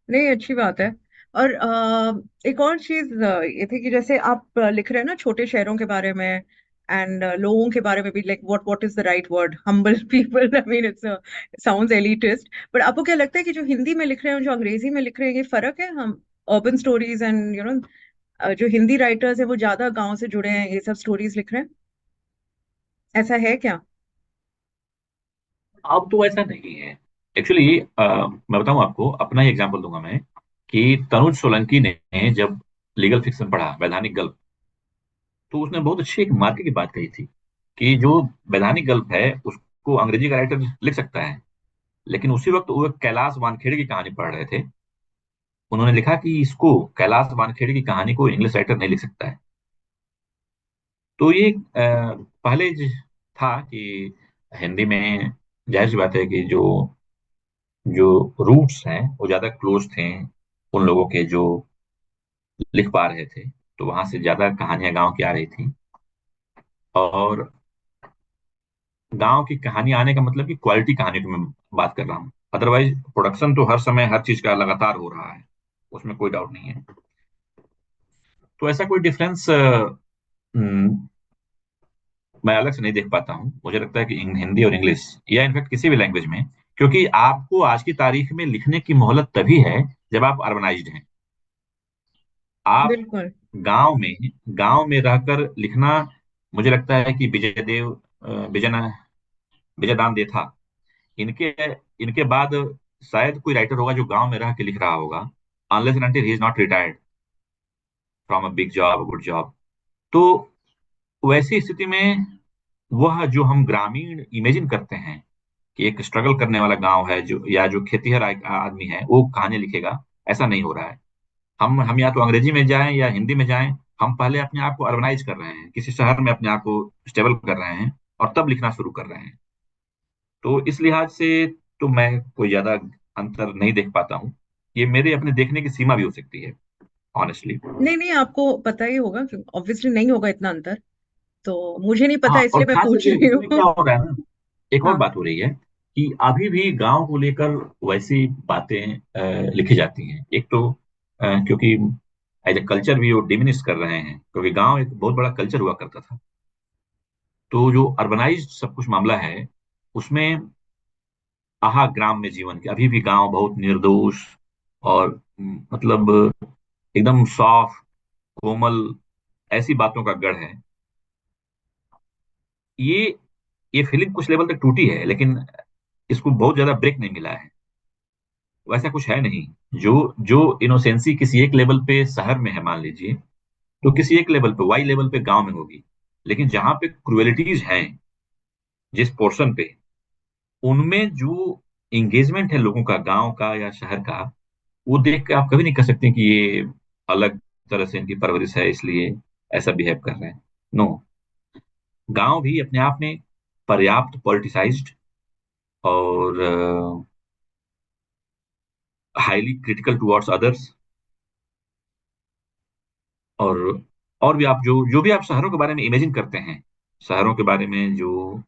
नहीं, अच्छी बात है। और एक और चीज ये थी कि जैसे आप लिख रहे हैं ना छोटे शहरों के बारे में, एंड लोगों के बारे में भी, like what is the right word, humble people, I mean it's sounds elitist. But आपको क्या लगता है कि जो हिंदी में लिख रहे हैं और जो अंग्रेजी में लिख रहे हैं, ये फर्क है? हम अर्बन स्टोरीज एंड जो हिंदी राइटर्स है वो ज्यादा गांव से जुड़े हैं, ये सब स्टोरीज लिख रहे हैं, ऐसा है क्या? अब तो ऐसा नहीं है एक्चुअली। मैं बताऊं आपको, अपना ही एग्जांपल दूंगा मैं, कि तनुज सोलंकी ने जब लीगल फिक्शन पढ़ा, वैधानिक गल्प, तो उसने बहुत अच्छी एक मार्के की बात कही थी कि जो वैधानिक गल्प है उसको अंग्रेजी का राइटर लिख सकता है। लेकिन उसी वक्त वो एक कैलाश वानखेड़े की कहानी पढ़ रहे थे, उन्होंने लिखा कि इसको, कैलाश वानखेड़े की कहानी को इंग्लिश राइटर नहीं लिख सकता है। तो ये पहले था कि हिंदी में जाहिर सी बात है कि जो जो रूट्स हैं वो ज्यादा क्लोज थे उन लोगों के जो लिख पा रहे थे, तो वहां से ज्यादा कहानियां गांव की आ रही थी। और गांव की कहानी आने का मतलब कि क्वालिटी कहानी की मैं बात कर रहा हूँ। अदरवाइज प्रोडक्शन तो हर समय हर चीज का लगातार हो रहा है, उसमें कोई डाउट नहीं है। तो ऐसा कोई डिफरेंस मैं अलग से नहीं देख पाता हूँ। मुझे लगता है कि हिंदी और इंग्लिश, या इनफैक्ट किसी भी लैंग्वेज में, क्योंकि आपको आज की तारीख में लिखने की मोहलत तभी है जब आप अर्बनाइज्ड हैं। आप बिल्कुल। गांव में रहकर लिखना, मुझे लगता है कि विजयदान दे था, इनके इनके बाद शायद कोई राइटर होगा जो गांव में रह के लिख रहा होगा, unless and until he is not retired from a big job, good job. तो वैसी स्थिति में वह जो हम ग्रामीण इमेजिन करते हैं कि एक स्ट्रगल करने वाला गांव है, जो या जो खेतीहर आदमी है वो कहानी लिखेगा, ऐसा नहीं हो रहा है। हम या तो अंग्रेजी में जाएं या हिंदी में जाएं, हम पहले अपने आप को अर्बनाइज कर रहे हैं, किसी शहर में अपने आप को स्टेबल कर रहे हैं, और तब लिखना शुरू कर रहे हैं। तो इस लिहाज से तो मैं कोई ज्यादा अंतर नहीं देख पाता हूँ। ये मेरे अपने देखने की सीमा भी हो सकती है, ऑनेस्टली। नहीं नहीं, आपको पता ही होगा, ऑब्वियसली नहीं होगा इतना अंतर, तो मुझे नहीं पता हाँ, और इसलिए मैं खास पूछ करके रही इसमें हूँ। क्या हो रहा है ना, एक और हाँ बात हो रही है कि अभी भी गांव को लेकर वैसी बातें लिखी जाती हैं। एक तो क्योंकि एज ए कल्चर भी वो डिमिनिश कर रहे हैं, क्योंकि गांव एक बहुत बड़ा कल्चर हुआ करता था। तो जो अर्बनाइज्ड सब कुछ मामला है, उसमें आहा ग्राम में जीवन की, अभी भी गांव बहुत निर्दोष और मतलब एकदम सॉफ्ट, कोमल, ऐसी बातों का गढ़ है। ये ये फीलिंग कुछ लेवल तक टूटी है, लेकिन इसको बहुत ज्यादा ब्रेक नहीं मिला है। वैसा कुछ है नहीं। जो जो इनोसेंसी किसी एक लेवल पे शहर में है, मान लीजिए, तो किसी एक लेवल पे, वाई लेवल पे गांव में होगी। लेकिन जहां पे क्रुएलिटीज हैं, जिस पोर्शन पे, उनमें जो एंगेजमेंट है लोगों का, गांव का या शहर का, वो देख के आप कभी नहीं कह सकते कि ये अलग तरह से इनकी परवरिश है इसलिए ऐसा बिहेव कर रहे हैं। नो, गांव भी अपने आप में पर्याप्त पॉलिटिसाइज्ड और हाईली क्रिटिकल टुवर्ड्स अदर्स। और और भी आप जो जो भी आप शहरों के बारे में इमेजिन करते हैं, शहरों के बारे में जो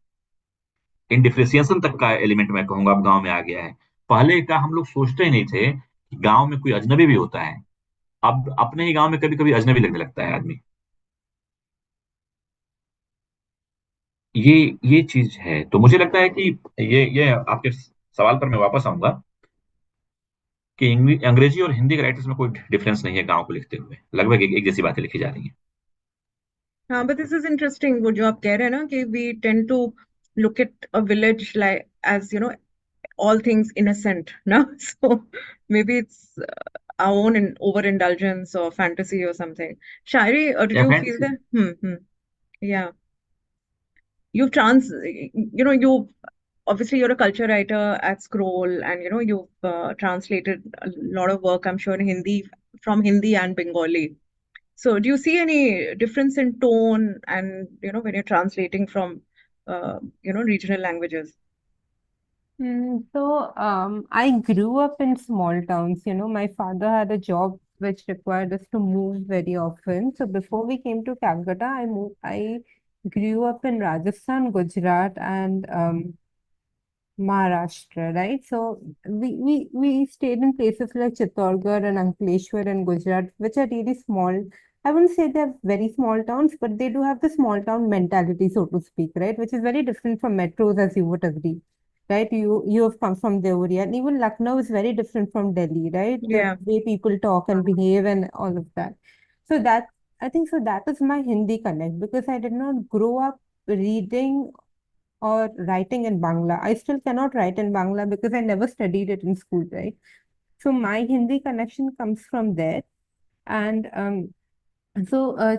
इंडिफरेंशिएशन तक का एलिमेंट मैं कहूंगा अब गांव में आ गया है। पहले का हम लोग सोचते ही नहीं थे कि गांव में कोई अजनबी भी होता है। अब अपने ही गांव में कभी कभी अजनबी लगने लगता है आदमी। ये ये चीज है। तो मुझे लगता है कि ये आपके सवाल पर मैं वापस आऊंगा कि अंग्रेजी और हिंदी के राइटर्स में कोई डिफरेंस नहीं है गांव को लिखते हुए, लगभग एक जैसी बातें लिखी जा रही हैं। हाँ, बट दिस इज इंटरेस्टिंग, वो जो आप कह रहे हैं ना कि we tend to look at a village like as all things innocent, no? So maybe it's our own overindulgence or fantasy or something. Shairi, did या you feel fantasy. that? Yeah. You've you obviously you're a culture writer at Scroll, and you've translated a lot of work, I'm sure, in Hindi, from Hindi and Bengali. So do you see any difference in tone and when you're translating from regional languages? I grew up in small towns. My father had a job which required us to move very often. So before we came to Calcutta, I grew up in Rajasthan, Gujarat, and Maharashtra, right? So we stayed in places like Chittorgarh and Ankleshwar and Gujarat, which are really small. I wouldn't say they're very small towns, but they do have the small town mentality, so to speak, right? Which is very different from metros, as you would agree, right? You have come from the area, and even Lucknow is very different from Delhi, right? The Yeah. way people talk and behave and all of that. So I think so that is my Hindi connect, because I did not grow up reading or writing in Bangla. I still cannot write in Bangla because I never studied it in school, right? So my Hindi connection comes from there. And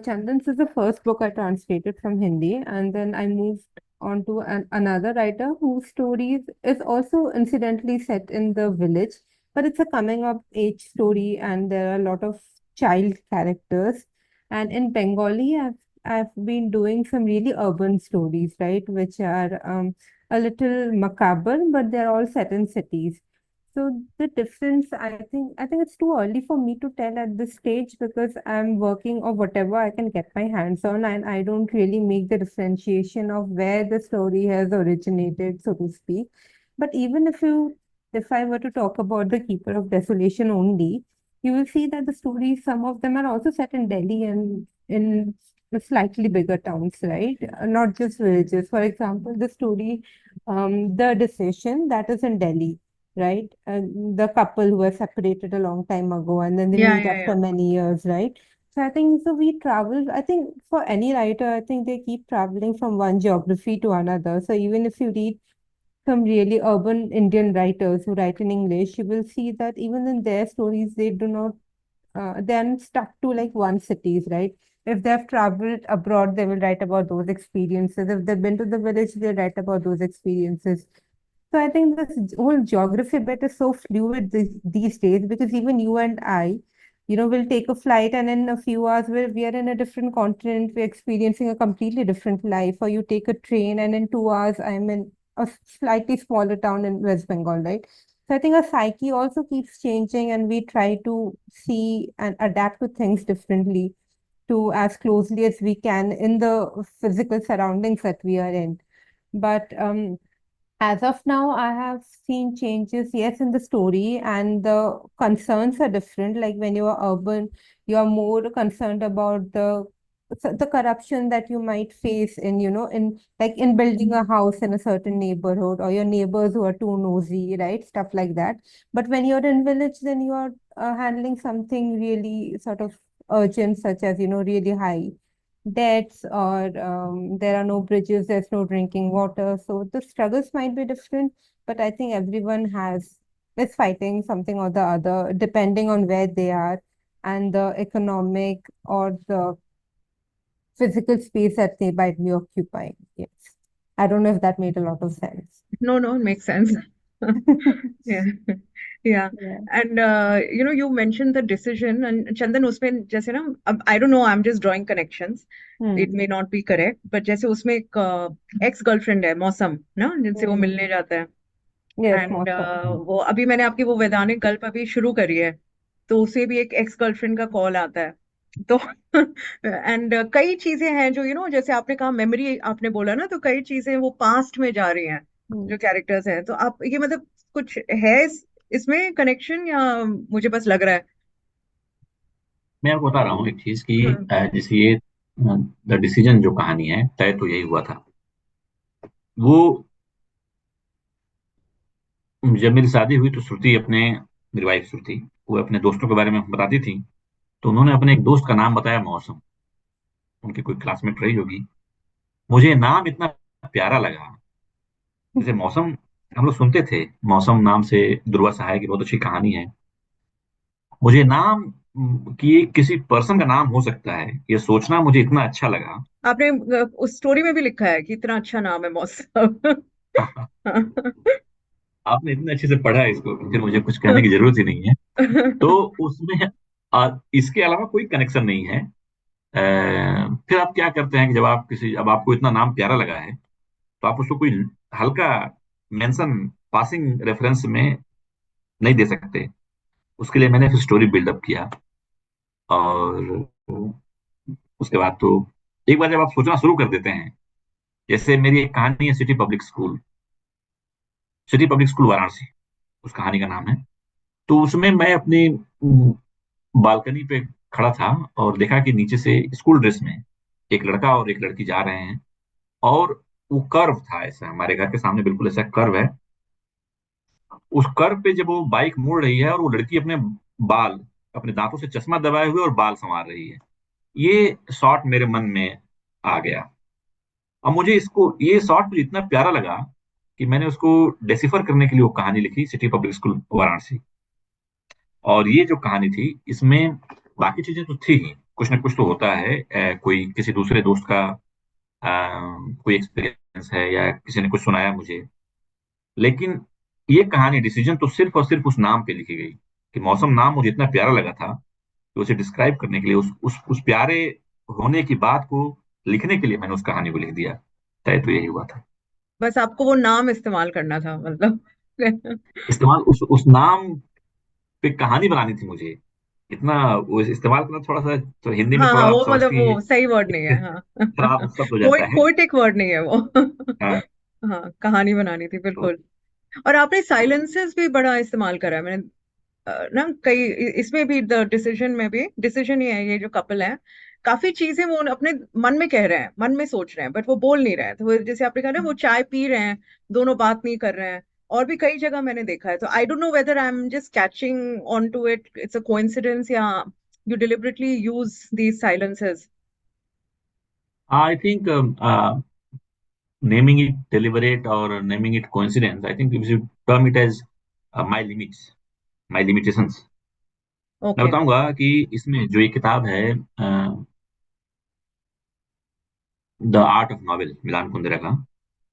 Chandans is the first book I translated from Hindi, and then I moved on to another writer whose stories is also incidentally set in the village, but it's a coming of age story, and there are a lot of child characters. And in Bengali, I've been doing some really urban stories, right, which are a little macabre, but they're all set in cities. So the difference, I think it's too early for me to tell at this stage, because I'm working or whatever I can get my hands on, and I don't really make the differentiation of where the story has originated, so to speak. But even if I were to talk about The Keeper of Desolation only, you will see that the stories, some of them are also set in Delhi and in slightly bigger towns, right? Not just villages. For example, the story The decision that is in Delhi, right? The couple who were separated a long time ago and then they Yeah, meet yeah, after yeah. many years, right? So I think so we travel, I think for any writer, I think they keep traveling from one geography to another. So even if you read some really urban Indian writers who write in English, you will see that even in their stories, they do not then stuck to like one cities, right? If they've traveled abroad, they will write about those experiences. If they've been to the village, they'll write about those experiences. So I think this whole geography bit is so fluid these days because even you and I, will take a flight and in a few hours we are in a different continent, we're experiencing a completely different life. Or you take a train and in 2 hours I'm in a slightly smaller town in West Bengal, right? So I think our psyche also keeps changing and we try to see and adapt to things differently to as closely as we can in the physical surroundings that we are in. But as of now, I have seen changes, yes, in the story, and the concerns are different. Like when you are urban, you are more concerned about the corruption that you might face in, in like in building a house in a certain neighborhood or your neighbors who are too nosy, right? Stuff like that. But when you're in village, then you are handling something really sort of urgent, such as, really high debts or there are no bridges, there's no drinking water. So the struggles might be different, but I think everyone is fighting something or the other, depending on where they are and the economic or the physical space that they might be occupying. Yes. I don't know if that made a lot of sense. No, no, it makes sense. Yeah, yeah. Yeah. And you mentioned the decision, and Chandan, उसमें जैसे ना, अब I don't know, I'm just drawing connections. It Hmm. may not be correct, but जैसे उसमें एक ex girlfriend है मौसम ना, जिनसे वो Hmm. मिलने जाता है. Yes, and Mosam. वो अभी मैंने आपकी वो वैधानिक गल्प अभी शुरू करी है, तो उसे भी एक एक्स गर्लफ्रेंड का कॉल आता है. तो एंड कई चीजें हैं जो जैसे आपने कहा मेमोरी आपने बोला ना, तो कई चीजें वो पास्ट में जा रही हैं Hmm. जो कैरेक्टर्स हैं. तो आप ये मतलब कुछ है इसमें कनेक्शन, या मुझे बस लग रहा है? मैं आपको बता रहा हूँ एक चीज कि हम्म. जैसे ये द डिसीजन जो कहानी है, तय तो यही हुआ था। वो जब मेरी शादी हुई तो श्रुति अपने मेरी वाइफ श्रुति, वो अपने दोस्तों के बारे में बताती थी। तो उन्होंने अपने एक दोस्त का नाम बताया मौसम। उनकी कोई क्लासमेट रही होगी। मुझे नाम इतना प्यारा लगा। जैसे मौसम हम लोग सुनते थे, मौसम नाम से ध्रुवा सहाय की बहुत अच्छी कहानी है। मुझे नाम कि किसी पर्सन का नाम हो सकता है, ये सोचना मुझे इतना अच्छा लगा। आपने उस स्टोरी में भी लिखा है कि इतना अच्छा नाम है मौसम. आपने इतने अच्छे से पढ़ा है इसको, फिर मुझे कुछ कहने की जरूरत ही नहीं है। तो उसमें इसके अलावा कोई कनेक्शन नहीं है। फिर आप क्या करते हैं कि जब अब आपको इतना नाम प्यारा लगा है, तो आप उसको कोई हल्का मेंशन, पासिंग रेफरेंस में नहीं दे सकते। उसके लिए मैंने फिर स्टोरी बिल्डअप किया। और उसके बाद तो एक बार जब आप सोचना शुरू कर देते हैं, जैसे मेरी एक कहानी है सिटी पब्लिक स्कूल वाराणसी, उस कहानी का नाम है। तो उसमें मैं अपनी बालकनी पे खड़ा था और देखा कि नीचे से स्कूल ड्रेस में एक लड़का और एक लड़की जा रहे हैं। और वो कर्व था, ऐसा हमारे घर के सामने बिल्कुल ऐसा कर्व है। उस कर्व पे जब वो बाइक मुड़ रही है और वो लड़की बाल अपने दांतों से चश्मा दबाए हुए और बाल संवार रही है, ये शॉट मेरे मन में आ गया। अब मुझे इसको ये शॉट मुझे इतना प्यारा लगा कि मैंने उसको डेसिफर करने के लिए वो कहानी लिखी, सिटी पब्लिक स्कूल वाराणसी। और ये जो कहानी थी, इसमें बाकी चीजें तो थी ही, कुछ ना कुछ तो होता है। कोई किसी दूसरे दोस्त का कोई एक्सपीरियंस है या किसी ने कुछ सुनाया मुझे। लेकिन ये कहानी डिसीजन तो सिर्फ और सिर्फ उस नाम पे लिखी गई कि मौसम नाम मुझे इतना प्यारा लगा था कि उसे डिस्क्राइब करने के लिए, उस प्यारे होने की बात को लिखने के लिए मैंने उस कहानी को लिख दिया। तय तो यही हुआ था। बस आपको वो नाम इस्तेमाल करना था मतलब. इस्तेमाल उस नाम पे कहानी बनानी थी मुझे। इतना वो इस्तेमाल करना थोड़ा सा तो हिंदी में हाँ, हाँ, थोड़ा आप वो मतलब समझती वो हैं, सही वर्ड नहीं है, एक हाँ. खराब शब्द हो जाता है। पोएटिक वर्ड नहीं है वो. हाँ। हाँ, कहानी बनानी थी तो बिल्कुल. और आपने साइलेंसेस भी बड़ा इस्तेमाल करा है, मैंने ना कई इसमें भी द डिसीजन में भी डिसीजन ही है, ये जो कपल है काफी चीजें वो अपने मन में कह रहे हैं, मन में सोच रहे हैं, बट वो बोल नहीं रहे हैं। तो जैसे आपने कहा ना, वो चाय पी रहे हैं, दोनों बात नहीं कर रहे हैं। और भी कई जगह मैंने देखा है। तो I don't know whether I am just catching on to it, it's a coincidence, या you deliberately use these silences. I think naming it deliberate or naming it coincidence, I think we should term it as my limits, my limitations. मैं okay. बताऊंगा कि इसमें जो ये किताब है, the art of novel, मिलान कुंदेरा का,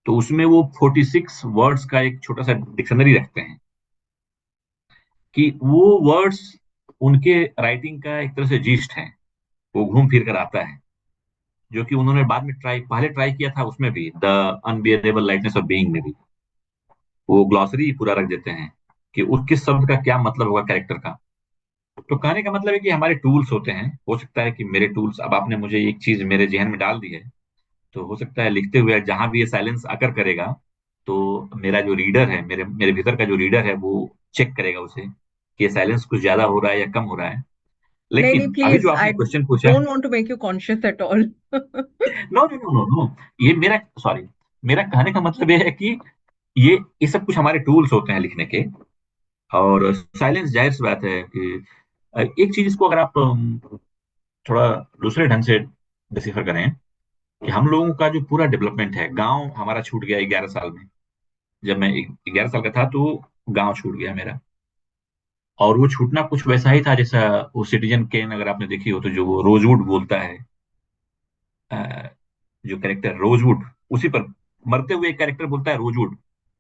तो उसमें वो 46 वर्ड्स का एक छोटा सा डिक्शनरी रखते हैं कि वो वर्ड्स उनके राइटिंग का एक तरह से जीस्ट है, वो घूम फिर कर आता है, जो कि उन्होंने बाद में पहले ट्राई किया था उसमें भी, the unbearable lightness of being में भी वो ग्लॉसरी पूरा रख देते हैं कि उस किस शब्द का क्या मतलब होगा कैरेक्टर का। तो कहने का मतलब है कि हमारे टूल्स होते हैं, हो सकता है कि मेरे टूल्स, अब आपने मुझे एक चीज मेरे जहन में डाल दी है, तो हो सकता है लिखते हुए जहां भी ये साइलेंस आकर करेगा, तो मेरा जो रीडर है, मेरे मेरे भीतर का जो रीडर है, वो चेक करेगा उसे कि ये साइलेंस कुछ ज्यादा हो रहा है या कम हो रहा है। नहीं नहीं, लेकिन अभी प्लीज, जो आई आपने क्वेश्चन पूछा, don't want to make you conscious at all. No no no no no, ये मेरा, सॉरी, मेरा कहने का मतलब ये है कि ये सब कुछ हमारे टूल्स होते हैं लिखने के। और साइलेंस, जाहिर सी बात है कि एक चीज, इसको अगर आप थोड़ा दूसरे ढंग से डिसिफर करें, कि हम लोगों का जो पूरा डेवलपमेंट है, गांव हमारा छूट गया 11 साल में। जब मैं 11 साल का था तो गांव छूट गया मेरा। और वो छूटना कुछ वैसा ही था जैसा वो सिटीजन केन, अगर आपने देखी हो तो, जो वो रोजवुड बोलता है, अ, जो कैरेक्टर रोजवुड, उसी पर मरते हुए एक कैरेक्टर बोलता है रोजवुड।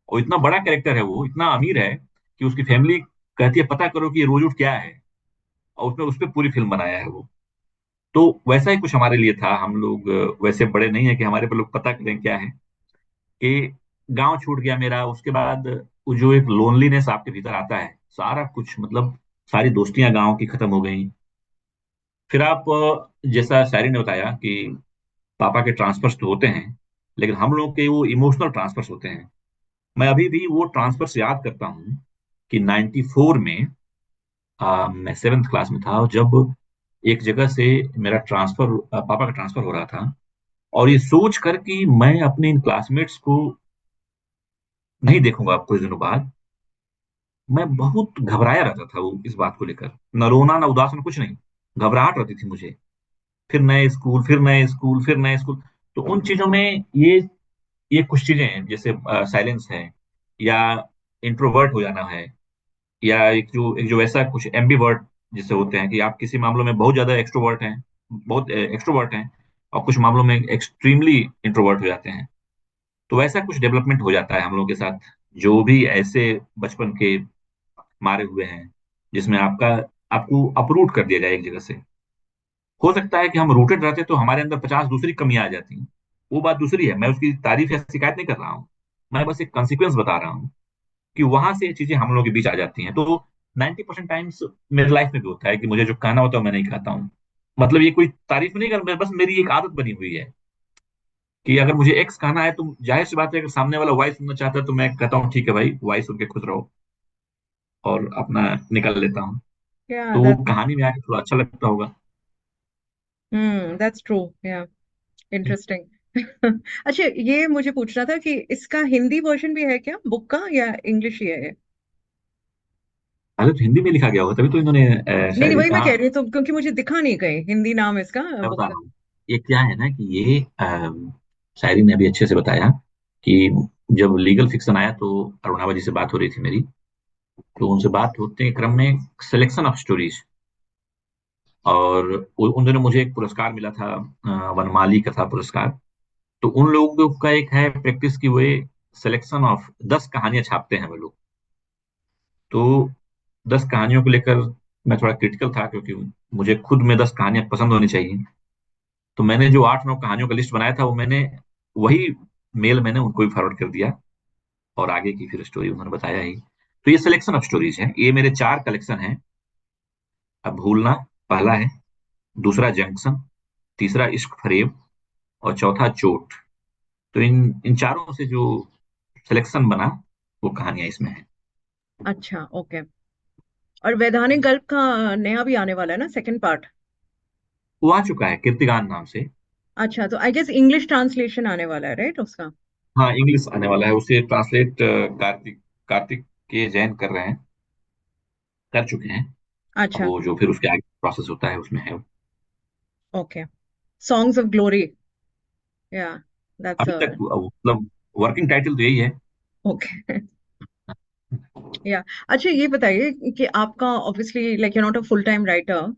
और इतना बड़ा कैरेक्टर है, वो इतना अमीर है कि उसकी फैमिली कहती है पता करो कि ये रोजवुड क्या है, और उसने उस पर पूरी फिल्म बनाया है वो। तो वैसा ही कुछ हमारे लिए था। हम लोग वैसे बड़े नहीं है कि हमारे पर लोग पता करें क्या है, कि गांव छूट गया मेरा। उसके बाद वो जो एक लोनलीनेस आपके भीतर आता है, सारा कुछ मतलब, सारी दोस्तियां गांव की खत्म हो गई। फिर आप जैसा शायरी ने बताया कि पापा के ट्रांसफर्स तो होते हैं, लेकिन हम लोग के वो इमोशनल ट्रांसफर्स होते हैं। मैं अभी भी वो ट्रांसफर्स याद करता हूँ कि 94 में मैं 7th क्लास में था, और जब एक जगह से मेरा ट्रांसफर, पापा का ट्रांसफर हो रहा था, और ये सोच कर कि मैं अपने इन क्लासमेट्स को नहीं देखूंगा अब कुछ दिनों बाद, मैं बहुत घबराया रहता था वो इस बात को लेकर। न रोना, न उदास, न कुछ नहीं, घबराहट रहती थी मुझे। फिर नए स्कूल, फिर नए स्कूल, फिर नए स्कूल। तो उन चीजों में ये कुछ चीजें हैं, जैसे साइलेंस है, या इंट्रोवर्ट हो जाना है, या एक जो ऐसा कुछ एम्बीवर्ट जिससे होते हैं कि आप किसी मामलों में बहुत ज्यादा एक्सट्रोवर्ट हैं, बहुत एक्सट्रोवर्ट हैं, और कुछ मामलों में एक्सट्रीमली इंट्रोवर्ट हो जाते हैं। तो वैसा कुछ डेवलपमेंट हो जाता है हम लोगों के साथ, जो भी ऐसे बचपन के मारे हुए हैं, जिसमें आपको अपरूट कर दिया जाए एक जगह से। हो सकता है कि हम रूटेड रहते तो हमारे अंदर 50 दूसरी कमियां आ जाती। वो बात दूसरी है, मैं उसकी तारीफ या शिकायत नहीं कर रहा हूँ। मैं बस एक कॉन्सिक्वेंस बता रहा हूँ कि वहां से चीजें हम लोगों के बीच आ जाती हैं। तो 90% टाइम्स मेरे लाइफ में भी होता है कि मुझे जो कहना होता है मैं नहीं कहता हूँ। मतलब ये कोई तारीफ नहीं कर, बस मेरी एक आदत बनी हुई है कि अगर मुझे एक्स कहना है, तो जाहिर सी बात है, अगर सामने वाला वाई सुनना चाहता है तो मैं कहता हूँ ठीक है भाई, वाई सुन के खुश रहो, और अपना निकल लेता हूँ। या तो वो दैट, कहानी में आके थोड़ा अच्छा लगता होगा। दैट्स ट्रू, या इंटरेस्टिंग। अच्छा, ये मुझे पूछना था कि इसका हिंदी वर्जन भी है क्या बुक का, या इंग्लिश ही है ये? अरे तो हिंदी में लिखा गया होगा, तभी तो इन्होंने नहीं नहीं, शायरी वही मैं कहा। कह रही हूँ, तो क्योंकि मुझे दिखा नहीं कहीं हिंदी नाम इसका मैं बुक बता का। रहा हूँ, ये क्या है ना कि ये शायरी ने अभी अच्छे से बताया कि जब लीगल फिक्शन आया तो अरुणाबा जी से बात हो रही थी मेरी। तो उनसे बात होते के क्रम में सिलेक्शन ऑफ स्टोरीज, और उन दिनों मुझे एक पुरस्कार मिला था, वनमाली कथा पुरस्कार। तो उन लोगों का एक है प्रैक्टिस की, वे सिलेक्शन ऑफ 10 कहानियां छापते हैं वो लोग। तो 10 कहानियों को लेकर मैं थोड़ा क्रिटिकल था, क्योंकि मुझे खुद में 10 कहानियां पसंद होनी चाहिए। तो मैंने जो 8-9 कहानियों का लिस्ट बनाया था, वो मैंने वही मेल मैंने उनको भी फॉरवर्ड कर दिया, और आगे की फिर स्टोरी उन्होंने बताया ही। तो ये सिलेक्शन ऑफ स्टोरीज है, ये मेरे 4 कलेक्शन हैं। अब भूलना पहला है, दूसरा जंक्शन, तीसरा इश्क फरेब, और चौथा चोट। तो इन चारों से जो सिलेक्शन बना, वो कहानियां इसमें है। अच्छा, ओके। और वैधानिक गल्प का नया भी आने वाला है ना, सेकंड पार्ट? वो आ चुका है कीर्तिगान नाम से। अच्छा, तो आई गेस इंग्लिश ट्रांसलेशन आने वाला है, राइट, उसका? हाँ, इंग्लिश आने वाला है, उसे ट्रांसलेट कार्तिक कार्तिक के जैन कर रहे हैं, कर चुके हैं। अब अच्छा। वो जो फिर उसके आगे प्रोसेस होता है उसमें है। ओके। Songs of glory. या, दैट्स अभी अ। तक मतलब वर्किंग टाइटल तो यही है। ओके। या। अच्छा, ये बताइए कि आपका obviously like you not a full time writer,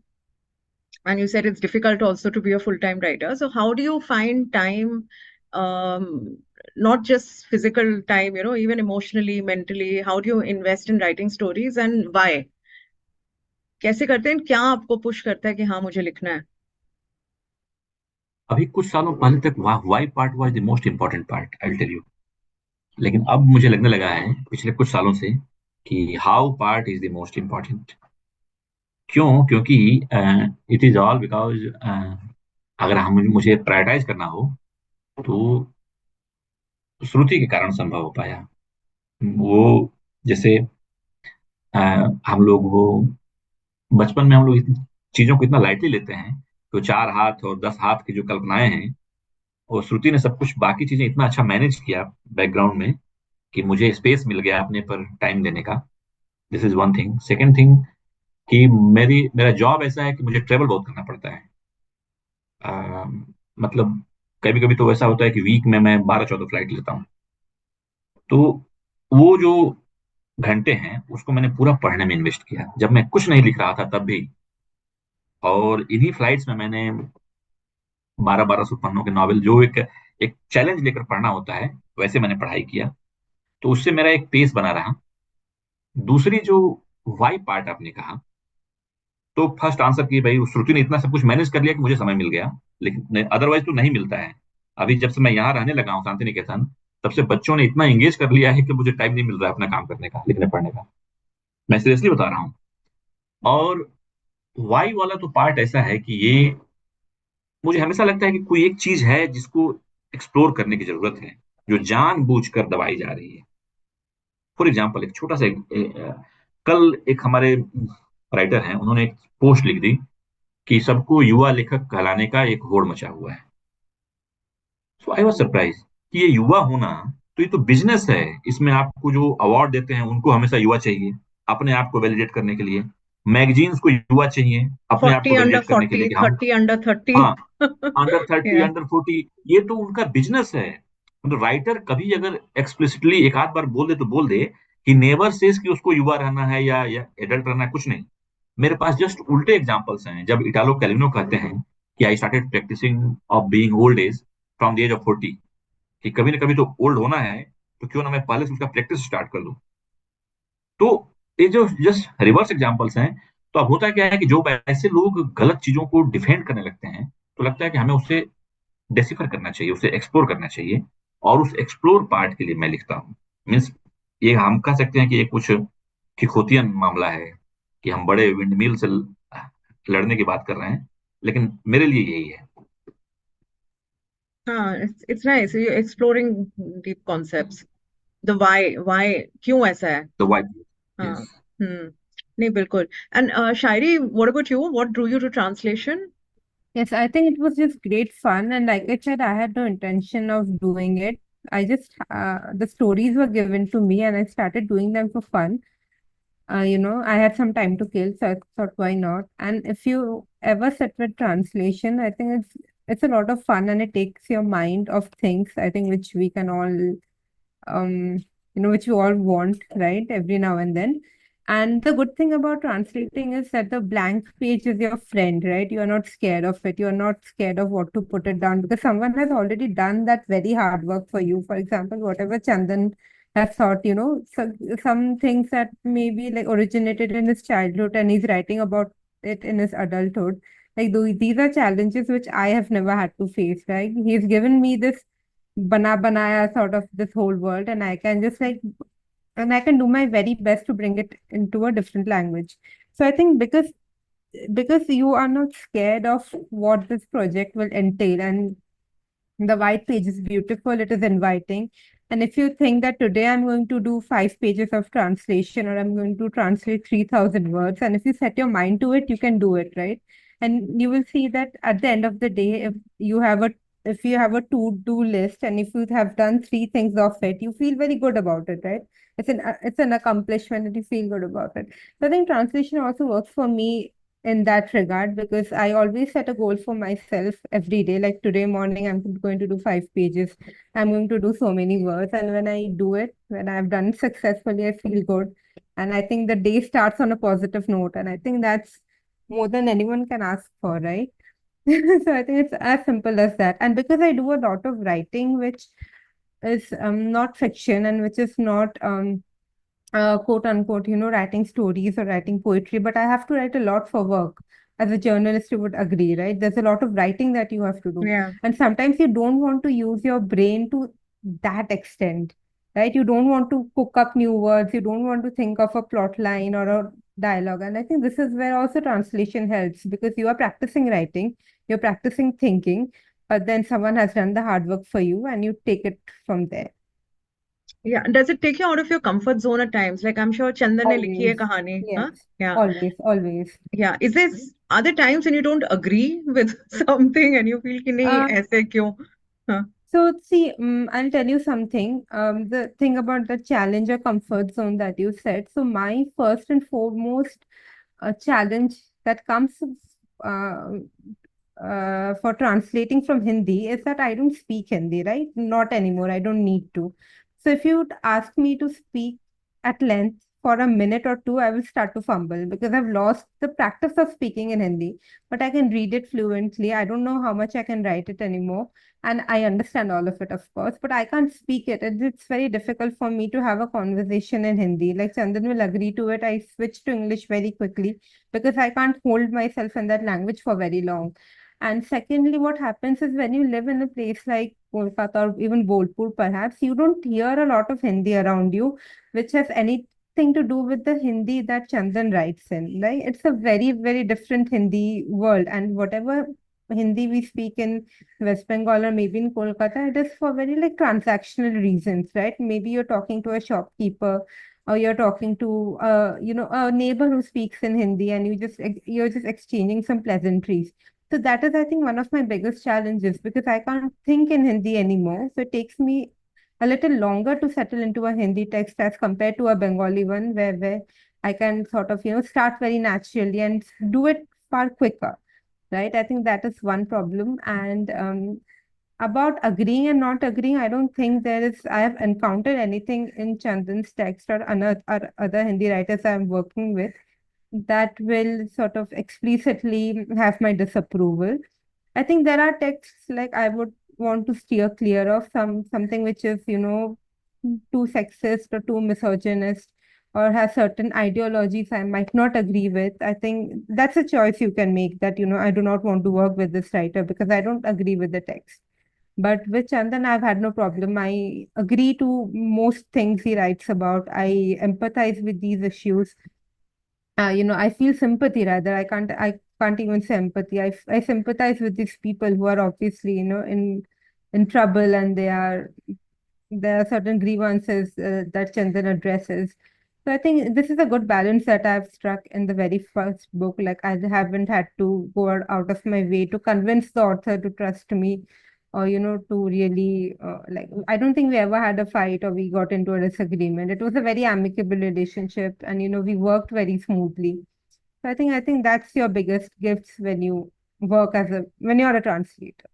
and you said it's difficult also to be a full-time writer. So how do you find time, not just physical time, even emotionally, mentally? How do you invest in writing stories and why? कैसे करते हैं? क्या आपको push करता है कि हाँ मुझे लिखना है? अभी कुछ सालों पहले तक y part was the most important part, I will tell you. लेकिन अब मुझे लगने लगा है पिछले कुछ सालों से कि how part is the most important. क्यों? क्योंकि इट इज ऑल बिकॉज अगर हम मुझे प्रायोरिटाइज करना हो तो श्रुति के कारण संभव हो पाया। वो जैसे अ, हम लोग वो बचपन में हम लोग चीजों को इतना लाइटली लेते हैं, तो 4 हाथ और 10 हाथ की जो कल्पनाएं हैं, और श्रुति ने सब कुछ बाकी चीजें इतना अच्छा मैनेज किया बैकग्राउंड में कि मुझे स्पेस मिल गया अपने पर टाइम देने का। This is one thing. Second thing कि मेरा जॉब ऐसा है कि मुझे ट्रेवल बहुत करना पड़ता है। अ, मतलब कभी कभी तो ऐसा होता है कि वीक में मैं 12-14 फ्लाइट लेता हूँ। तो वो जो घंटे हैं उसको मैंने पूरा पढ़ने में इन्वेस्ट किया, जब मैं कुछ नहीं लिख रहा था तब भी। और इन्हीं फ्लाइट्स में मैंने 1200-1200 पन्नों के नॉवेल, जो एक एक चैलेंज लेकर पढ़ना होता है, वैसे मैंने पढ़ाई किया। तो उससे मेरा एक पेस बना रहा। दूसरी जो वाई पार्ट आपने कहा, तो फर्स्ट आंसर की भाई उस श्रुति ने इतना सब कुछ मैनेज कर लिया कि मुझे समय मिल गया, लेकिन अदरवाइज तो नहीं मिलता है। अभी जब से मैं यहाँ रहने लगा हूँ शांति निकेतन, तब से बच्चों ने इतना एंगेज कर लिया है कि मुझे टाइम नहीं मिल रहा है अपना काम करने का, लिखने पढ़ने का। मैं सीरियसली बता रहा हूँ। और वाई वाला तो पार्ट ऐसा है कि ये मुझे हमेशा लगता है कि कोई एक चीज है जिसको एक्सप्लोर करने की जरूरत है, जो जानबूझकर दबाई जा रही है। फॉर एग्जाम्पल एक छोटा सा कल एक हमारे राइटर हैं, उन्होंने एक पोस्ट लिख दी कि सबको युवा लेखक कहलाने का एक होड़ मचा हुआ है। सो आई वाज सरप्राइज कि ये युवा होना, तो ये तो बिजनेस है। इसमें आपको जो अवार्ड देते हैं उनको हमेशा युवा चाहिए अपने आप को वैलिडेट करने के लिए। मैगजीन्स को युवा चाहिए अपने आप 40 को अंडर वैलिडेट करने के लिए 40, कि हम, 30 अंडर 30। हाँ, अंडर 30, या। अंडर 40, ये तो उनका बिजनेस है। मतलब राइटर कभी अगर एक्सप्लिसिटली एक आध बार बोल दे तो बोल दे कि नेवर सेज कि उसको युवा रहना है या एडल्ट रहना है, कुछ नहीं। मेरे पास जस्ट उल्टे एग्जांपल्स हैं। जब इटालो कैलिनो कहते हैं कि I started practicing of being old age from the age of 40, कि कभी ना कभी तो ओल्ड होना है, तो क्यों ना मैं पहले से उसका प्रैक्टिस स्टार्ट कर दूं। तो ये जो जस्ट रिवर्स एग्जांपल्स हैं। तो अब होता क्या है कि जो ऐसे लोग गलत चीजों को डिफेंड करने लगते हैं, तो लगता है कि हमें उसे डेसिफर करना चाहिए, उसे एक्सप्लोर करना चाहिए। और उस एक्सप्लोर पार्ट के लिए मैं लिखता हूँ। मीन्स ये हम कह सकते हैं कि ये कुछ खिखोतियन मामला है कि हम बड़े विंडमिल से लड़ने की बात कर रहे हैं, लेकिन मेरे लिए यही है। हाँ, it's nice you exploring deep concepts. The why क्यों ऐसा है? तो वाई, हाँ। यस। हम्म। नहीं, बिल्कुल। And Shayari, what about you? What drew you to translation? Yes, I think it was just great fun. And like I said, I had no intention of doing it. I just, the stories were given to me and I started doing them for fun. I had some time to kill, so I thought, why not? And if you ever sit with translation, I think it's a lot of fun and it takes your mind off things, I think, which we can all um, which we all want, right? Every now and then. And the good thing about translating is that the blank page is your friend, right? You are not scared of it. You are not scared of what to put it down because someone has already done that very hard work for you. For example, whatever Chandan has thought, some things that maybe like originated in his childhood and he's writing about it in his adulthood. Like these are challenges which I have never had to face, right? He's given me this banaya sort of this whole world and I can just like and I can do my very best to bring it into a different language. So I think because you are not scared of what this project will entail and the white page is beautiful, it is inviting. And if you think that today I'm going to do 5 pages of translation or I'm going to translate 3,000 words, and if you set your mind to it, you can do it, right? And you will see that at the end of the day, if you have a to-do list and if you have done 3 things of it, you feel very good about it, right? It's an accomplishment and you feel good about it. So I think translation also works for me in that regard because I always set a goal for myself every day. Like today morning, I'm going to do 5 pages. I'm going to do so many words. And when I do it, when I've done it successfully, I feel good. And I think the day starts on a positive note. And I think that's more than anyone can ask for, right? So I think it's as simple as that. And because I do a lot of writing, which is not fiction and which is not quote unquote, writing stories or writing poetry, but I have to write a lot for work. As a journalist, you would agree, right? There's a lot of writing that you have to do. Yeah. And sometimes you don't want to use your brain to that extent, right? You don't want to cook up new words. You don't want to think of a plot line or a dialogue. And I think this is where also translation helps because you are practicing writing, you're practicing thinking, but then someone has done the hard work for you and you take it from there. Yeah. Does it take you out of your comfort zone at times? Like I'm sure Chandan ne likhi hai Always. kahani. Yes. Huh? Yeah. Always, always. Yeah. Are there times when you don't agree with something and you feel कि नहीं Uh, ऐसे क्यों? Huh? so see, I'll tell you something. The thing about the challenge or comfort zone that you said. So my first and foremost challenge that comes uh, for translating from Hindi is that I don't speak Hindi, right? Not anymore. I don't need to. So if you would ask me to speak at length for a minute or two, I will start to fumble because I've lost the practice of speaking in Hindi, but I can read it fluently. I don't know how much I can write it anymore. And I understand all of it, of course, but I can't speak it. It's very difficult for me to have a conversation in Hindi. Like Chandan will agree to it. I switch to English very quickly because I can't hold myself in that language for very long. And secondly, what happens is when you live in a place like Kolkata or even Bolpur, perhaps, you don't hear a lot of Hindi around you, which has anything to do with the Hindi that Chandan writes in, right? It's a very, very different Hindi world. And whatever Hindi we speak in West Bengal or maybe in Kolkata, it is for very like transactional reasons, right? Maybe you're talking to a shopkeeper or you're talking to a neighbor who speaks in Hindi and you're just exchanging some pleasantries. So that is, I think, one of my biggest challenges because I can't think in Hindi anymore. So it takes me a little longer to settle into a Hindi text as compared to a Bengali one where I can sort of, start very naturally and do it far quicker, right? I think that is one problem. And about agreeing and not agreeing, I don't think I have encountered anything in Chandan's text or other Hindi writers I'm working with that will sort of explicitly have my disapproval. I think there are texts like I would want to steer clear of something which is, too sexist or too misogynist or has certain ideologies I might not agree with. I think that's a choice you can make that, I do not want to work with this writer because I don't agree with the text. But with Chandan, I've had no problem. I agree to most things he writes about. I empathize with these issues. I feel sympathy rather. I can't even say empathy. I sympathize with these people who are obviously, in trouble and there are certain grievances that Chandan addresses. So I think this is a good balance that I've struck in the very first book. Like I haven't had to go out of my way to convince the author to trust me or, to really like I don't think we ever had a fight or we got into a disagreement. It was a very amicable relationship and, we worked very smoothly. So I think that's your biggest gifts when you when you're a translator.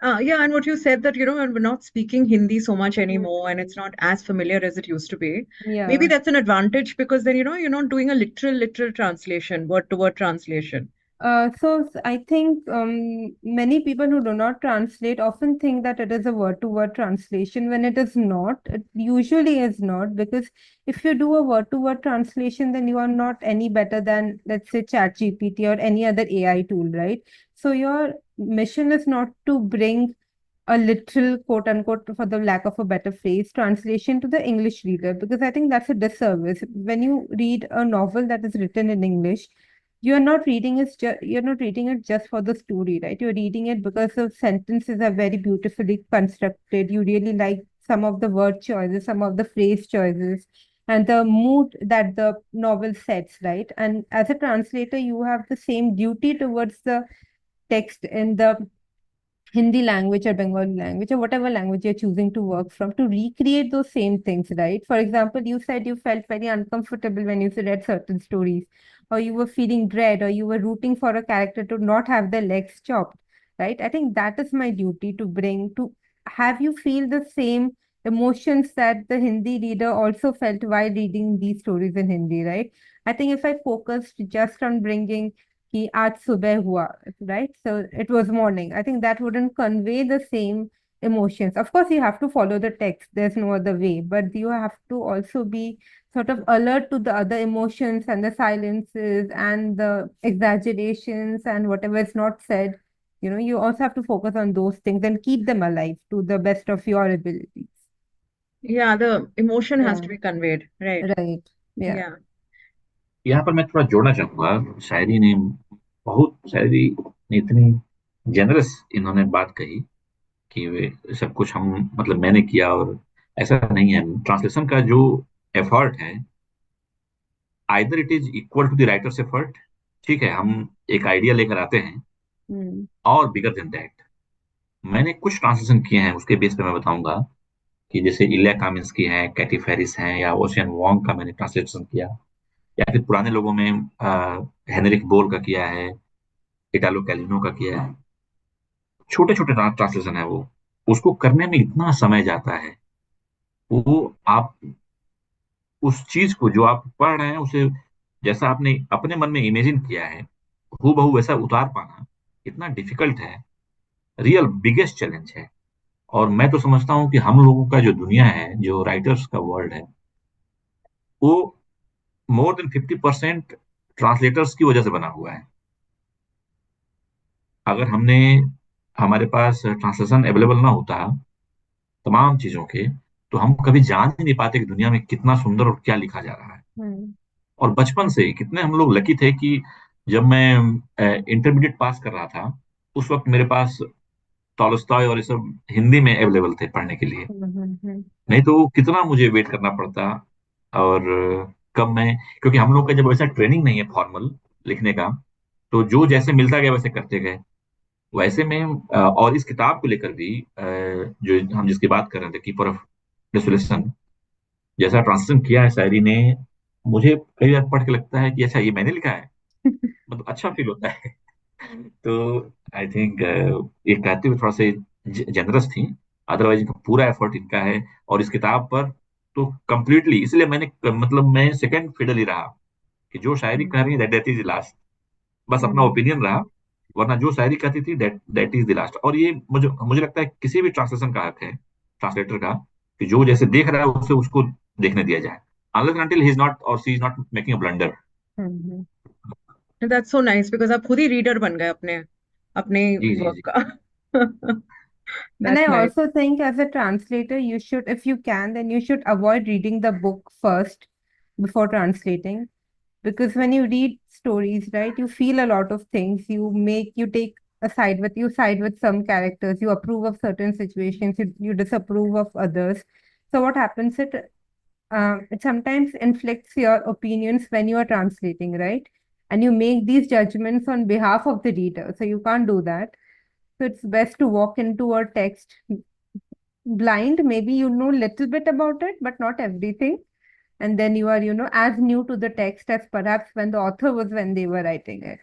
Yeah, and what you said that, and we're not speaking Hindi so much anymore and Mm. it's not as familiar as it used to be. Maybe Yeah. that's an advantage because then, you're not doing a literal translation, word to word translation. I think many people who do not translate often think that it is a word-to-word translation when it is not. It usually is not because if you do a word-to-word translation, then you are not any better than, let's say, ChatGPT or any other AI tool, right? So your mission is not to bring a literal quote unquote, for the lack of a better phrase, translation to the English reader because I think that's a disservice. When you read a novel that is written in English, you're not reading it just for the story, right? You're reading it because the sentences are very beautifully constructed. You really like some of the word choices, some of the phrase choices, and the mood that the novel sets, right? And as a translator, you have the same duty towards the text in the Hindi language or Bengali language or whatever language you're choosing to work from to recreate those same things, right? For example, you said you felt very uncomfortable when you read certain stories, or you were feeling dread, or you were rooting for a character to not have their legs chopped, right? I think that is my duty to bring, to have you feel the same emotions that the Hindi reader also felt while reading these stories in Hindi, right? I think if I focused just on bringing कि आज सुबह हुआ, right? So it was morning. I think that wouldn't convey the same emotions. Of course, you have to follow the text. There's no other way, but you have to also be sort of alert to the other emotions and the silences and the exaggerations and whatever is not said. You know, you also have to focus on those things and keep them alive to the best of your abilities. Yeah, the emotion has Yeah, to be conveyed, right? right. Yeah. Yeah. यहाँ पर मैं थोड़ा जोड़ना चाहूंगा। शायरी ने इतनी generous इन्होंने बात कही कि वे सब कुछ हम मतलब मैंने किया, और ऐसा नहीं है। ट्रांसलेशन का जो एफर्ट है, either it is equal to the writer's effort, ठीक है, हम एक आइडिया लेकर आते हैं, Hmm. और बिगर देन दैट। मैंने कुछ ट्रांसलेशन किए हैं, उसके बेस पे मैं बताऊंगा कि जैसे इलिया कामिंस्की है, कैटी फेरिस हैं, या ओशियन वोंग का मैंने ट्रांसलेशन किया, या फिर पुराने लोगों में हेनरिक बोल का किया है, इटालो कैलिनो का किया है। छोटे छोटे ट्रांसलेशन है वो, उसको करने में इतना समय जाता है। वो आप उस चीज को जो आप पढ़ रहे हैं उसे जैसा आपने अपने मन में इमेजिन किया है, हूबहू वैसा उतार पाना इतना डिफिकल्ट है, रियल बिगेस्ट चैलेंज है। और मैं तो समझता हूँ कि हम लोगों का जो दुनिया है, जो राइटर्स का वर्ल्ड है, वो मोर देन 50% ट्रांसलेटर्स की वजह से बना हुआ है। अगर हमारे पास ट्रांसलेशन अवेलेबल ना होता तमाम चीजों के, तो हम कभी जान ही नहीं पाते कि दुनिया में कितना सुंदर और क्या लिखा जा रहा है। Hmm. और बचपन से ही कितने हम लोग लकी थे कि जब मैं इंटरमीडिएट पास कर रहा था, उस वक्त मेरे पास टॉलस्टॉय और ये सब हिंदी में अवेलेबल थे पढ़ने के लिए। Hmm. नहीं तो कितना मुझे वेट करना पड़ता। और कब मैं, क्योंकि हम लोग का जब वैसा ट्रेनिंग नहीं है फॉर्मल लिखने का, तो जो जैसे मिलता गया वैसे करते गए। वैसे में और इस किताब को लेकर भी जो हम जिसकी बात कर रहे थे, कीपर ऑफ डिसोल्यूशन, जैसा ट्रांसलेशन किया है शायरी ने, मुझे कई बार पढ़ के लगता है कि अच्छा ये मैंने लिखा है, मतलब अच्छा फील होता है। तो आई थिंक ये कहते हुए थोड़ा से जनरस थी, अदरवाइज इनका पूरा एफर्ट इनका है। और इस किताब पर तो कंप्लीटली, इसलिए मैंने मतलब मैं सेकंड फिडल ही रहा कि जो शायरी कह रही है दैट इज लास्ट, बस अपना Hmm. ओपिनियन रहा। वरना जो शायरी कहती थी that that is the last. और ये मुझे मुझे लगता है किसी भी ट्रांसलेशन का हक है, ट्रांसलेटर का, कि जो जैसे देख रहा है उसे उसको देखने दिया जाए, unless until he is not और she is not making a blunder. Hmm. That's so nice because आप खुद ही रीडर बन गए अपने अपने जी जी वर्क जी। का। And I that's nice. also think as a translator, you should, if you can, then you should avoid reading the book first before translating. Because when you read stories, right, you feel a lot of things. You take you side with some characters, you approve of certain situations, you disapprove of others. So what happens, it sometimes inflicts your opinions when you are translating, right? And you make these judgments on behalf of the reader. So you can't do that. So it's best to walk into a text blind. Maybe you know little bit about it, but not everything. And then you are, as new to the text as perhaps when the author was when they were writing it.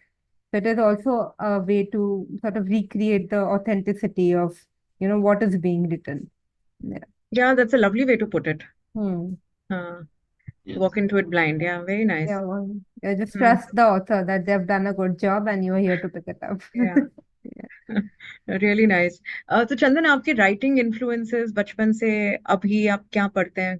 So it is also a way to sort of recreate the authenticity of, what is being written. Yeah. Yeah, that's a lovely way to put it. Hmm. Yes. Walk into it blind. Yeah, very nice. Yeah, well, yeah, just Hmm. trust the author that they've done a good job and you are here to pick it up. Yeah, Yeah. Really nice. तो चंदन, आपके writing influences बचपन से अभी आप क्या पढ़ते हैं?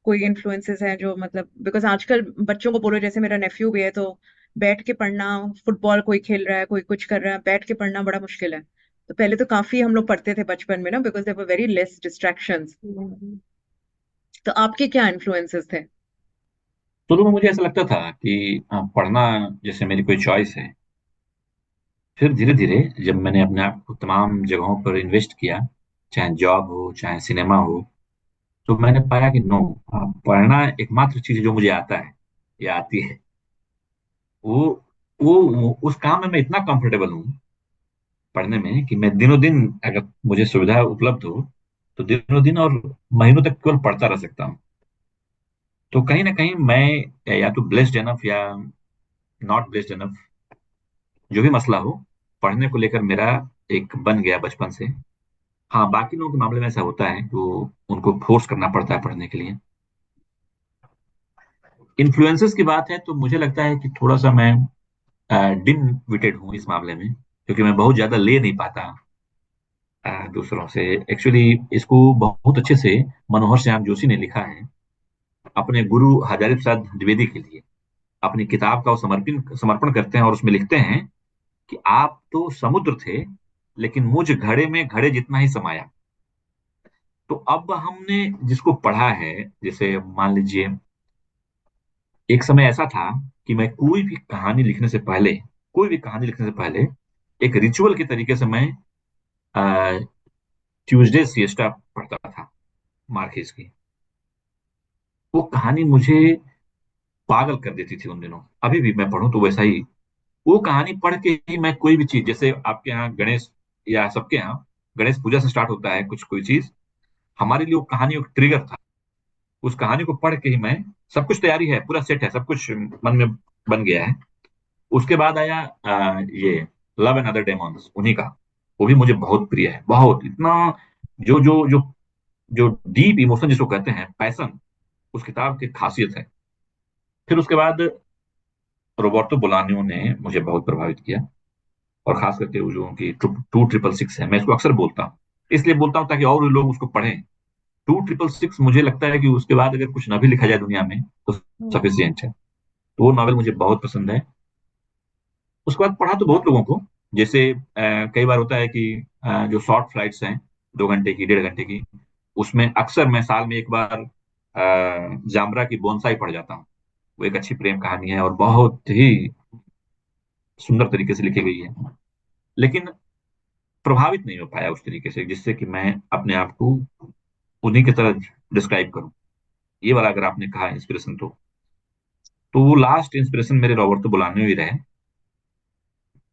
कोई इन्फ्लुएंसेस हैं जो मतलब, बिकॉज आजकल बच्चों को बोलो, जैसे मेरा नेफ्यू भी है, तो बैठ के पढ़ना, फुटबॉल कोई खेल रहा है, कोई कुछ कर रहा है, बैठ के पढ़ना बड़ा मुश्किल है। तो पहले तो काफी हम लोग पढ़ते थे बचपन में ना, because there were very less distractions. Hmm. तो आपके क्या इन्फ्लुएंसेस थे? शुरू में मुझे ऐसा लगता था कि पढ़ना जैसे मेरी कोई चॉइस है। फिर धीरे धीरे जब मैंने अपने आप को तमाम जगहों पर इन्वेस्ट किया, चाहे जॉब हो, चाहे सिनेमा हो। तो मैंने पाया कि नो, पढ़ना एकमात्र चीज है जो मुझे आता है या आती है। वो उस काम में मैं इतना कंफर्टेबल हूँ पढ़ने में कि मैं दिनों दिन, अगर मुझे सुविधा उपलब्ध हो तो दिनों दिन और महीनों तक केवल पढ़ता रह सकता हूँ। तो कहीं ना कहीं मैं या तो ब्लेस्ड एनफ या नॉट ब्लेस्ड एनफ, जो भी मसला हो, पढ़ने को लेकर मेरा एक बन गया बचपन से। हाँ, बाकी लोगों के मामले में ऐसा होता है तो उनको फोर्स करना पड़ता है पढ़ने के लिए। इन्फ्लुएंसेस की बात है तो मुझे लगता है कि थोड़ा सा मैं डिम विटेड हूँ इस मामले में, क्योंकि मैं बहुत ज्यादा ले नहीं पाता दूसरों से। एक्चुअली इसको बहुत अच्छे से मनोहर श्याम जोशी ने लिखा है अपने गुरु हजारी प्रसाद द्विवेदी के लिए। अपनी किताब का वो समर्पण समर्पण करते हैं और उसमें लिखते हैं कि आप तो समुद्र थे, लेकिन मुझ घड़े में घड़े जितना ही समाया। तो अब हमने जिसको पढ़ा है, जैसे मान लीजिए एक समय ऐसा था कि मैं कोई भी कहानी लिखने से पहले एक रिचुअल के तरीके से मैं ट्यूसडे सिएस्टा पढ़ता था, मार्केस की। वो कहानी मुझे पागल कर देती थी उन दिनों। अभी भी मैं पढ़ूं तो वैसा ही। वो कहानी पढ़ के ही मैं कोई भी चीज, जैसे आपके यहाँ गणेश या सबके यहाँ गणेश पूजा से स्टार्ट होता है कुछ कोई चीज, हमारे लिए वो कहानी एक ट्रिगर था। उस कहानी को पढ़ के ही मैं, सब कुछ तैयारी है, पूरा सेट है, सब कुछ मन में बन गया है। उसके बाद आया ये लव एंड अदर डेमॉन्स, उन्हीं का। वो भी मुझे बहुत प्रिय है, बहुत इतना, जो जो जो जो डीप इमोशन जिसको कहते हैं, पैसन, उस किताब की खासियत है। फिर उसके बाद रोबर्टो बोलानियो ने मुझे बहुत प्रभावित किया। और खास करके वो जो उनकी 2666 है, मैं इसको अक्सर बोलता हूँ, इसलिए बोलता हूँ ताकि और भी लोग उसको पढ़ें। 2666 मुझे लगता है कि उसके बाद अगर कुछ ना भी लिखा जाए दुनिया में तो हम्म। सफिशियंट है। तो वो नॉवेल मुझे बहुत पसंद है। उसके बाद पढ़ा तो बहुत लोगों को, जैसे कई बार होता है कि जो शॉर्ट फ्लाइट्स हैं, 2 घंटे की, 1.5 घंटे की, उसमें अक्सर मैं साल में एक बार जामरा की बोनसाई पढ़ जाता हूँ। वो एक अच्छी प्रेम कहानी है और बहुत ही सुंदर तरीके से लिखी गई है। लेकिन प्रभावित नहीं हो पाया उस तरीके से जिससे कि मैं अपने आप को उन्हीं की तरह डिस्क्राइब करूं। ये वाला अगर आपने कहा इंस्पिरेशन, तो वो लास्ट इंस्पिरेशन मेरे रॉबर्टो बोलाने ही रहे।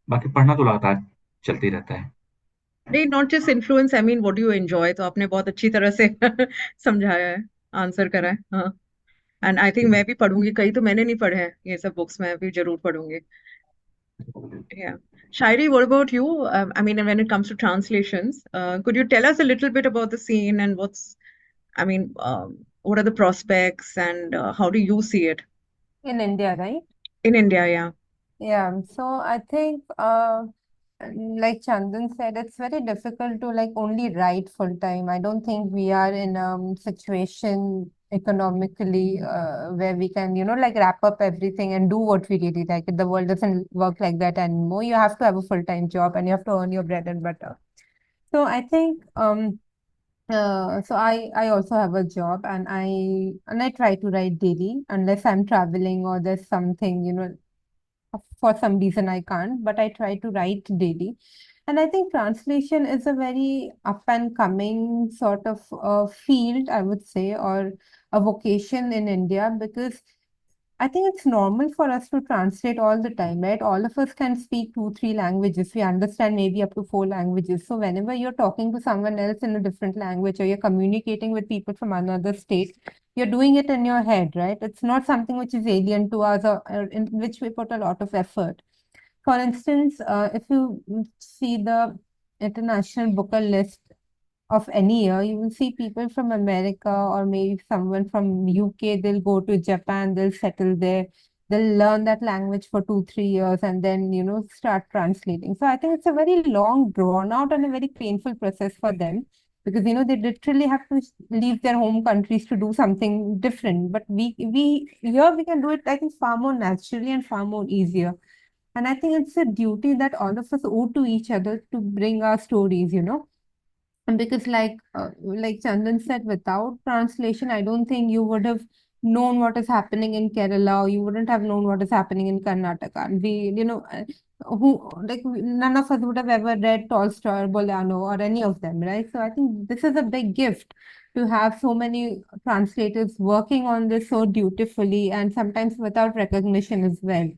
बाकी पढ़ना तो लगातार चलते ही रहता है। नहीं, not just influence, I mean what do you enjoy, तो आपने बहुत अच्छी तरह से समझाया है, आंसर करा है। हाँ, एंड आई थिंक मैं भी पढ़ूंगी, कई तो मैंने नहीं पढ़े हैं ये सब बुक्स, मैं भी जरूर पढ़ूंगी। Yeah. Shairi, what about you? I mean, when it comes to translations, could you tell us a little bit about the scene and what are the prospects and how do you see it In India, right? in India? Yeah. Yeah, so I think like Chandan said, it's very difficult to like only write full time. I don't think we are in a situation economically where we can, like wrap up everything and do what we really like. The world doesn't work like that anymore. You have to have a full time job and you have to earn your bread and butter. So I think so I also have a job and I try to write daily unless I'm traveling or there's something, for some reason I can't, but I try to write daily. And I think translation is a very up and coming sort of field, I would say, or a vocation in India, because I think it's normal for us to translate all the time, right? All of us can speak 2, 3 languages. We understand maybe up to 4 languages. So whenever you're talking to someone else in a different language or you're communicating with people from another state, you're doing it in your head, right? It's not something which is alien to us or in which we put a lot of effort. For instance, if you see the international booker list of any year, you will see people from America or maybe someone from UK, they'll go to Japan, they'll settle there, they'll learn that language for 2, 3 years and then, start translating. So I think it's a very long, drawn out and a very painful process for them because, they literally have to leave their home countries to do something different. But here we can do it, I think, far more naturally and far more easier. And I think it's a duty that all of us owe to each other to bring our stories. And because like Chandan said, without translation, I don't think you would have known what is happening in Kerala, or you wouldn't have known what is happening in Karnataka. And who, like, none of us would have ever read Tolstoy or Bolano or any of them, right? So I think this is a big gift to have so many translators working on this so dutifully and sometimes without recognition as well.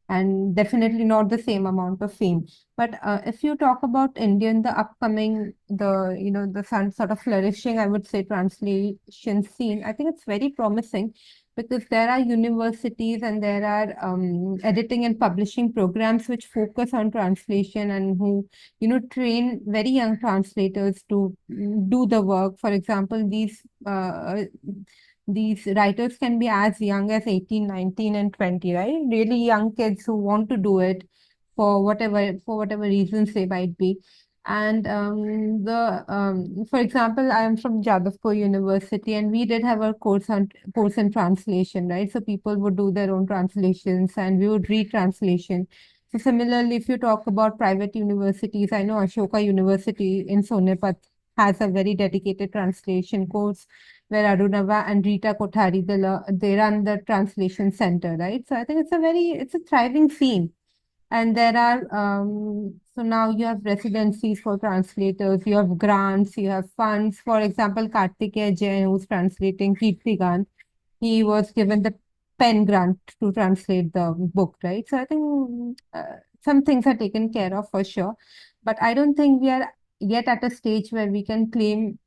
And definitely not the same amount of fame. But if you talk about Indian, the upcoming, the sort of flourishing, I would say, translation scene, I think it's very promising because there are universities and there are editing and publishing programs which focus on translation and who train very young translators to do the work. For example, these writers can be as young as 18, 19, and 20, right? Really young kids who want to do it for whatever reasons they might be. And for example, I am from Jadavpur University, and we did have a course in translation, right? So people would do their own translations, and we would read translation. So similarly, if you talk about private universities, I know Ashoka University in Sonepat has a very dedicated translation course where Arunava and Rita Kothari they run the translation center, right? So I think it's a thriving scene. And there are, so now you have residencies for translators, you have grants, you have funds. For example, Kartikeya Jain, who's translating Kirtigan, he was given the pen grant to translate the book, right? So I think some things are taken care of for sure. But I don't think we are yet at a stage where we can claim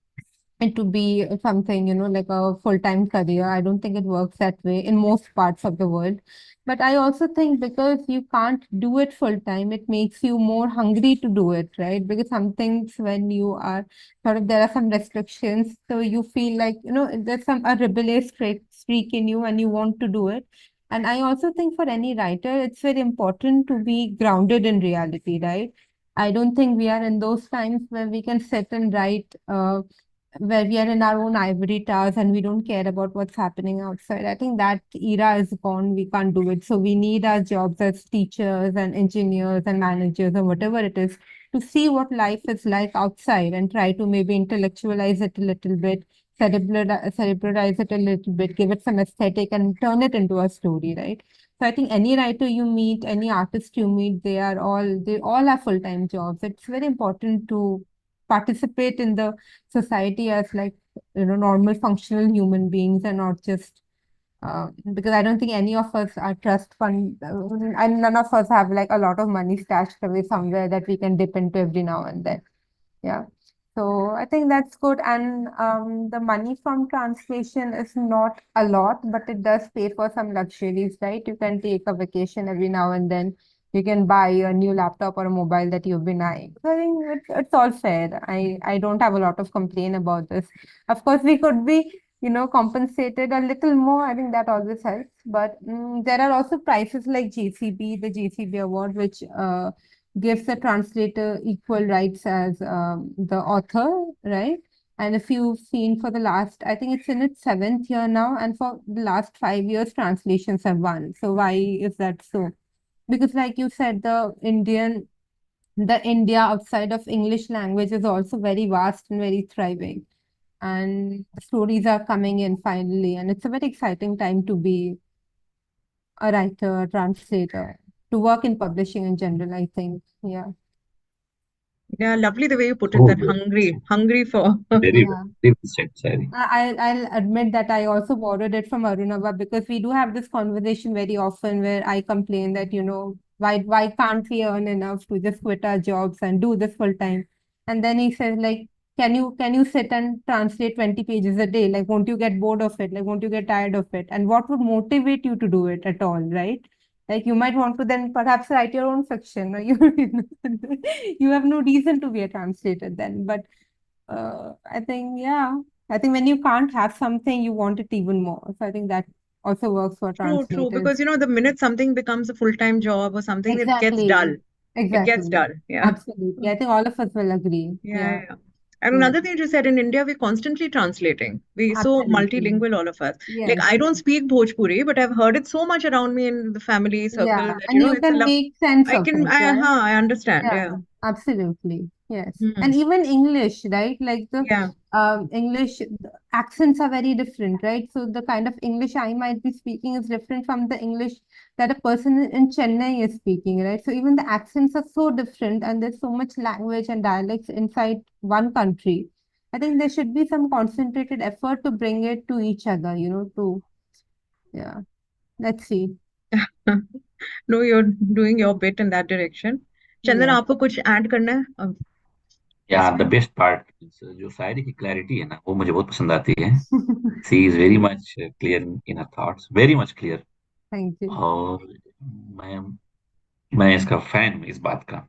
it to be something, like a full-time career. I don't think it works that way in most parts of the world. But I also think because you can't do it full-time, it makes you more hungry to do it, right? Because some things when you are there are some restrictions. So you feel like, there's a rebellious streak in you and you want to do it. And I also think for any writer, it's very important to be grounded in reality, right? I don't think we are in those times where we can sit and write where we are in our own ivory towers and we don't care about what's happening outside. I think that era is gone. We can't do it. So we need our jobs as teachers and engineers and managers and whatever it is to see what life is like outside and try to maybe intellectualize it a little bit, cerebralize it a little bit, give it some aesthetic and turn it into a story, right? So I think any writer you meet, any artist you meet, they all have full-time jobs. It's very important to participate in the society as like normal functional human beings and not just because I don't think any of us are trust fund and none of us have like a lot of money stashed away somewhere that we can dip into every now and then. Yeah. So I think that's good. And the money from translation is not a lot, but it does pay for some luxuries, right? You can take a vacation every now and then. You can buy a new laptop or a mobile that you've been eyeing. So I think it's all fair. I don't have a lot of complaint about this. Of course, we could be, compensated a little more. I think that always helps. But there are also prices like JCB, the JCB award, which gives the translator equal rights as the author, right? And if you've seen for the last, I think it's in its seventh year now, and for the last 5 years, translations have won. So why is that so? Because, like you said, the India outside of English language is also very vast and very thriving. And stories are coming in finally, and it's a very exciting time to be a writer, a translator, to work in publishing in general, I think. Yeah. Yeah, lovely the way you put it, Oh, that hungry for. very, Yeah. very well said, Sari. I'll admit that I also borrowed it from Arunava because we do have this conversation very often where I complain that, why can't we earn enough to just quit our jobs and do this full time? And then he says, like, can you sit and translate 20 pages a day? Like, won't you get bored of it? Like, won't you get tired of it? And what would motivate you to do it at all, right? Like you might want to then perhaps write your own fiction, or you have no reason to be a translator then. But I think, yeah, I think when you can't have something, you want it even more. So I think that also works for True, true. translators. Because the minute something becomes a full-time job or something, it gets dull. Exactly. It gets Exactly. dull. Yeah. Absolutely. I think all of us will agree. Yeah, Yeah. yeah. And Yeah. another thing you said, in India, we're constantly translating. We're so Absolutely. multilingual, all of us. Like, Yes. I don't Yes. speak Bhojpuri, but I've heard it so much around me in the family circle Yeah. that, And you it's a can love. make sense I of can, it, right? I understand. Yeah, Yeah. absolutely. Yes. Hmm. And even English, right? Like the Yeah. English. accents are very different, right? So the kind of English I might be speaking is different from the English that a person in Chennai is speaking, right? So even the accents are so different, and there's so much language and dialects inside one country. I think there should be some concentrated effort to bring it to each other, yeah. Let's see. No, you're doing your bit in that direction. Chandan, Yeah. आपको कुछ add करना है या the इसमें? Best part, जो शायरी की clarity है ना, वो मुझे बहुत पसंद आती है। She is very much clear in her thoughts, very much clear. Thank you. और मैं मैं इसका फैन हूँ इस बात का।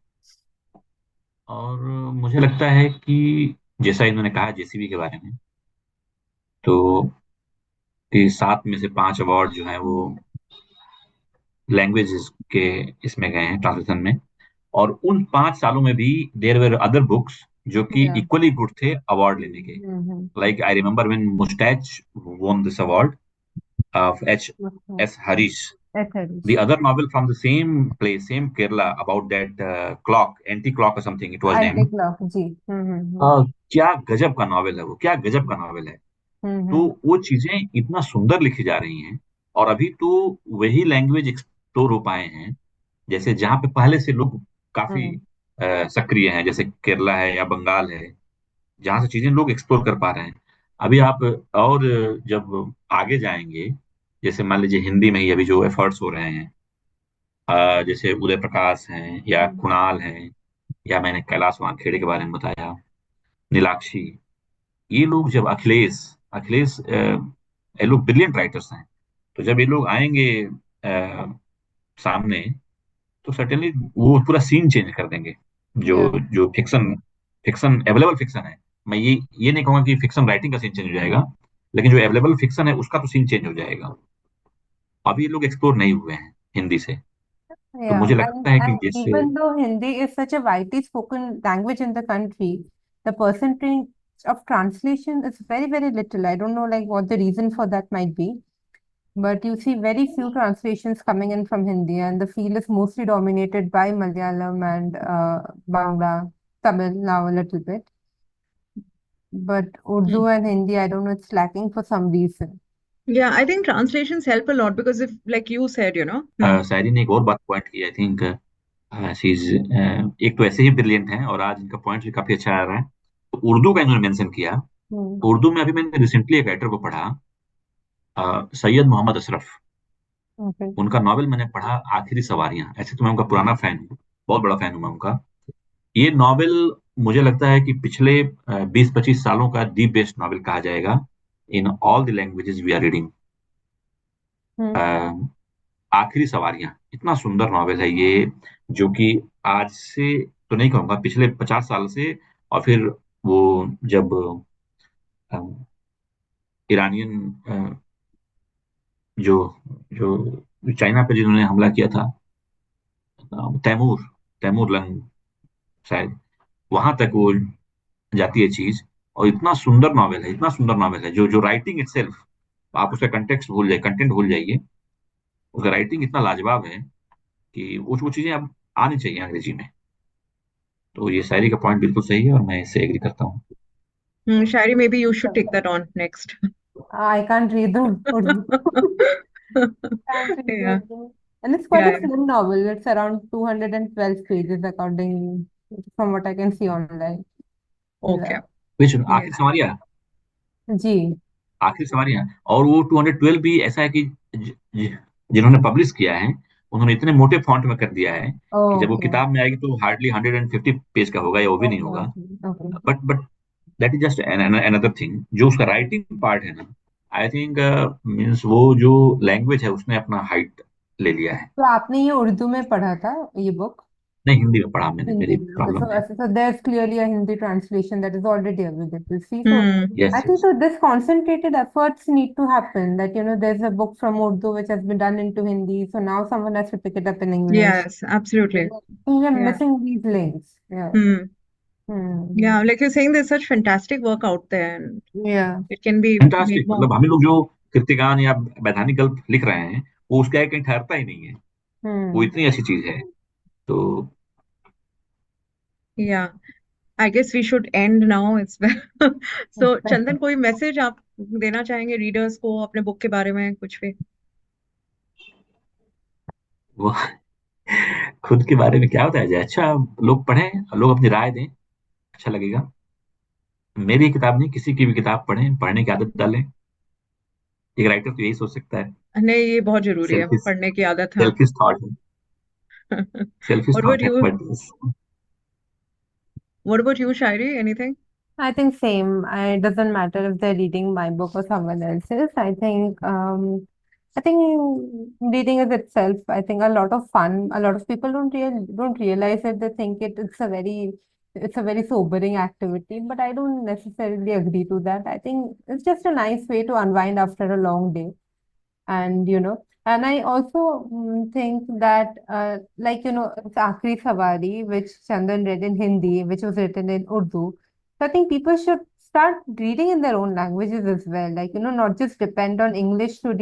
और मुझे लगता है कि जैसा इन्होंने कहा जेसीबी के बारे में, तो कि 7 में से 5 अवार्ड जो है वो लैंग्वेजेस के इसमें गए हैं, ट्रांसलेशन में। और उन 5 सालों में भी देयर वर अदर बुक्स जो कि Yeah. इक्वली गुड थे अवार्ड लेने के। Mm-hmm. Like I remember when moustache won this award of Okay. H.S. Harish. The Ethers. other novel from the same place, same Kerala, about that clock, anti-clock or something, it was named. Anti-clock, जी। क्या गजब का novel है वो, क्या गजब का novel है। तो हम्म। वो चीजें इतना सुंदर लिखी जा रही हैं। और अभी तो वही लैंग्वेज एक्सप्लोर हो पाए हैं, जैसे जहाँ पे पहले से लोग काफी हम्म। सक्रिय हैं, जैसे केरला है या बंगाल है, जहाँ से चीजें लोग एक्सप्लोर कर पा रहे हैं। अभी आप और जब आगे जाएंगे, जैसे मान लीजिए हिंदी में ही अभी जो एफर्ट्स हो रहे हैं, जैसे उदय प्रकाश हैं या कुणाल हैं, या मैंने कैलाश वानखेड़े के बारे में बताया, नीलाक्षी, ये लोग जब अखिलेश अखिलेश ये लोग ब्रिलियंट राइटर्स हैं। तो जब ये लोग आएंगे सामने, तो सर्टेनली वो पूरा सीन चेंज कर देंगे। जो या जो फिक्शन फिक्शन अवेलेबल फिक्शन है, मैं ये नहीं कहूंगा कि फिक्शन राइटिंग का सीन चेंज हो जाएगा, लेकिन जो अवेलेबल फिक्शन है उसका तो सीन चेंज हो जाएगा। अभी ये लोग एक्सप्लोर नहीं हुए हैं हिंदी से। तो yeah, मुझे and लगता है कि and जैसे even though Hindi is such a widely spoken language in the country, the percentage of translation is very, very little. I don't know like what the reason for that might be, but you see very few translations coming in from Hindi, and the field is mostly dominated by Malayalam and Bangla, Tamil now a little bit. But Urdu and Hindi, I don't know, it's lacking for some reason. Yeah, I think translations help a lot because if, like you said, शायरी ने एक और बात point की, I think शीज एक तो ऐसे ही brilliant हैं, और आज इनका पॉइंट भी काफी अच्छा आ रहा है। तो उर्दू का इन्होंने मेंशन किया। Hmm. उर्दू में अभी मैंने रिसेंटली एक राइटर को पढ़ा, सैयद मोहम्मद अशरफ। Okay. उनका नॉवेल मैंने पढ़ा आखिरी सवारियां। ऐसे तो मैं उनका पुराना फैन हूँ, बहुत बड़ा फैन हूँ मैं उनका। ये नॉवेल मुझे लगता है कि पिछले 20-25 सालों का दी बेस्ट नॉवेल कहा जाएगा in all the languages we are reading. Hmm. आखिरी सवारियां इतना सुंदर नॉवेल है ये, जो कि आज से तो नहीं कहूंगा, पिछले 50 साल से। और फिर वो जब ईरानियन जो जो चाइना पे जिन्होंने हमला किया था, तैमूर तैमूर लंग शायद, वहां तक वो जाती है चीज। और इतना सुंदर नॉवेल है, इतना सुंदर नॉवेल है, जो जो राइटिंग इटसेल्फ, आप उसका कंटेंट भूल जाइए। उसका राइटिंग इतना लाजवाब है कि वो चीजें अब आनी चाहिए अंग्रेजी में। तो ये शायरी का पॉइंट बिल्कुल सही है, और मैं इससे एग्री करता हूँ। Shairi, maybe you should take that on next. I can't read the Urdu. Can't read the Yeah, Urdu. And it's quite a yeah, slim novel. It's around 212 pages, according from what I can see online. okay. Yeah. Which Yeah. आखिरी सवारियां, जी। आखिरी सवारियां। और वो 212 भी ऐसा है कि जिन्होंने पब्लिश किया है, उन्होंने इतने मोटे फॉन्ट में कर दिया है कि जब वो ओके किताब में आएगी तो हार्डली 150 पेज का होगा, या वो भी नहीं ओके होगा। Okay okay. But that is just another thing. जो उसका राइटिंग पार्ट है ना, आई थिंक मीन्स वो जो लैंग्वेज है उसने अपना हाइट ले लिया है। तो आपने ये उर्दू में पढ़ा था ये बुक? नहीं, हिंदी में पढ़ा मैंने, Hindi. मेरी So, प्रॉब्लम है। so there's clearly a Hindi translation that is already available. See, so Hmm. I yes, think yes. so this concentrated efforts need to happen. That there's a book from Urdu which has been done into Hindi, so now someone has to pick it up in English. Yes, absolutely. I think we're Yeah. missing these links. Yeah. Hmm. Hmm. Yeah, like you're saying, there's such fantastic work out there, and Yeah. it can be made fantastic, more. मतलब हम लोग जो कृतिगान या वैधानिक गल्प लिख रहे हैं, वो उसका कहीं ठहरता ही नहीं है। वो Hmm. इतनी अच्छी चीज है। तो Yeah. I guess we should end now. It's so चंदन, कोई मैसेज आप देना चाहेंगे रीडर्स को अपने बुक के बारे में कुछ भी? वो खुद के बारे में क्या बताया जाए? अच्छा, लोग पढ़ें, लोग अपनी राय दें, अच्छा लगेगा। मेरी किताब नहीं, किसी की भी किताब पढ़ें, पढ़ने की आदत डालें। एक राइटर तो यही सोच सकता है। नहीं, ये बहुत जरूरी है, सेल्फिश पढ़ने की आदत, हाँ। सेल्फिश थॉट है। सेल्फिश What about थॉट है, you? But What about you, Shairi? Anything? I think same. It doesn't matter if they're reading my book or someone else's. I think reading is itself, I think, a lot of fun. A lot of people don't realize it. They think it's a very sobering activity, but I don't necessarily agree to that. I think it's just a nice way to unwind after a long day. And I also think that, it's Aakhri Sawari, which Chandan read in Hindi, which was written in Urdu. So I think people should start reading in their own languages as well. Not just depend on English to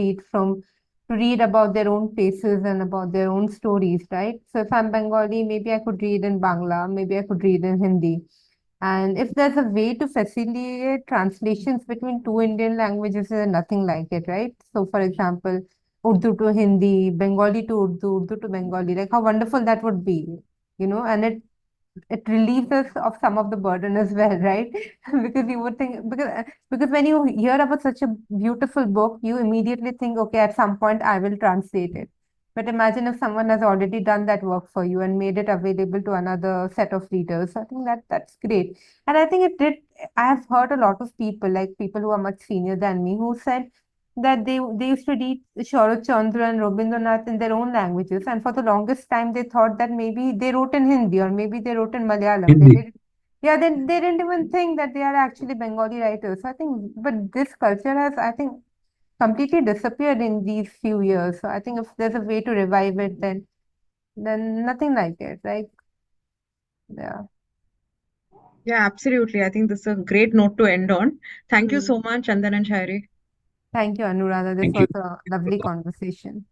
read about their own places and about their own stories, right? So if I'm Bengali, maybe I could read in Bangla, maybe I could read in Hindi. And if there's a way to facilitate translations between two Indian languages, there's nothing like it, right? So, for example, Urdu to Hindi, Bengali to Urdu, Urdu to Bengali, like how wonderful that would be, and it relieves us of some of the burden as well, right? Because you would think, because when you hear about such a beautiful book, you immediately think, okay, at some point I will translate it. But imagine if someone has already done that work for you and made it available to another set of readers. I think that's great. And I think it did. I have heard a lot of people, like people who are much senior than me, who said that they used to read Sharat Chandra and Rabindranath in their own languages, and for the longest time they thought that maybe they wrote in Hindi or maybe they wrote in Malayalam. Hindi. Yeah, they didn't even think that they are actually Bengali writers. I think, but this culture has, I think, completely disappeared in these few years. So I think if there's a way to revive it, then nothing like it. Like, yeah. Yeah, absolutely. I think this is a great note to end on. Thank you Hmm. so much, Chandan and Shairi. Thank you, Anuradha. This thank you. was a lovely conversation.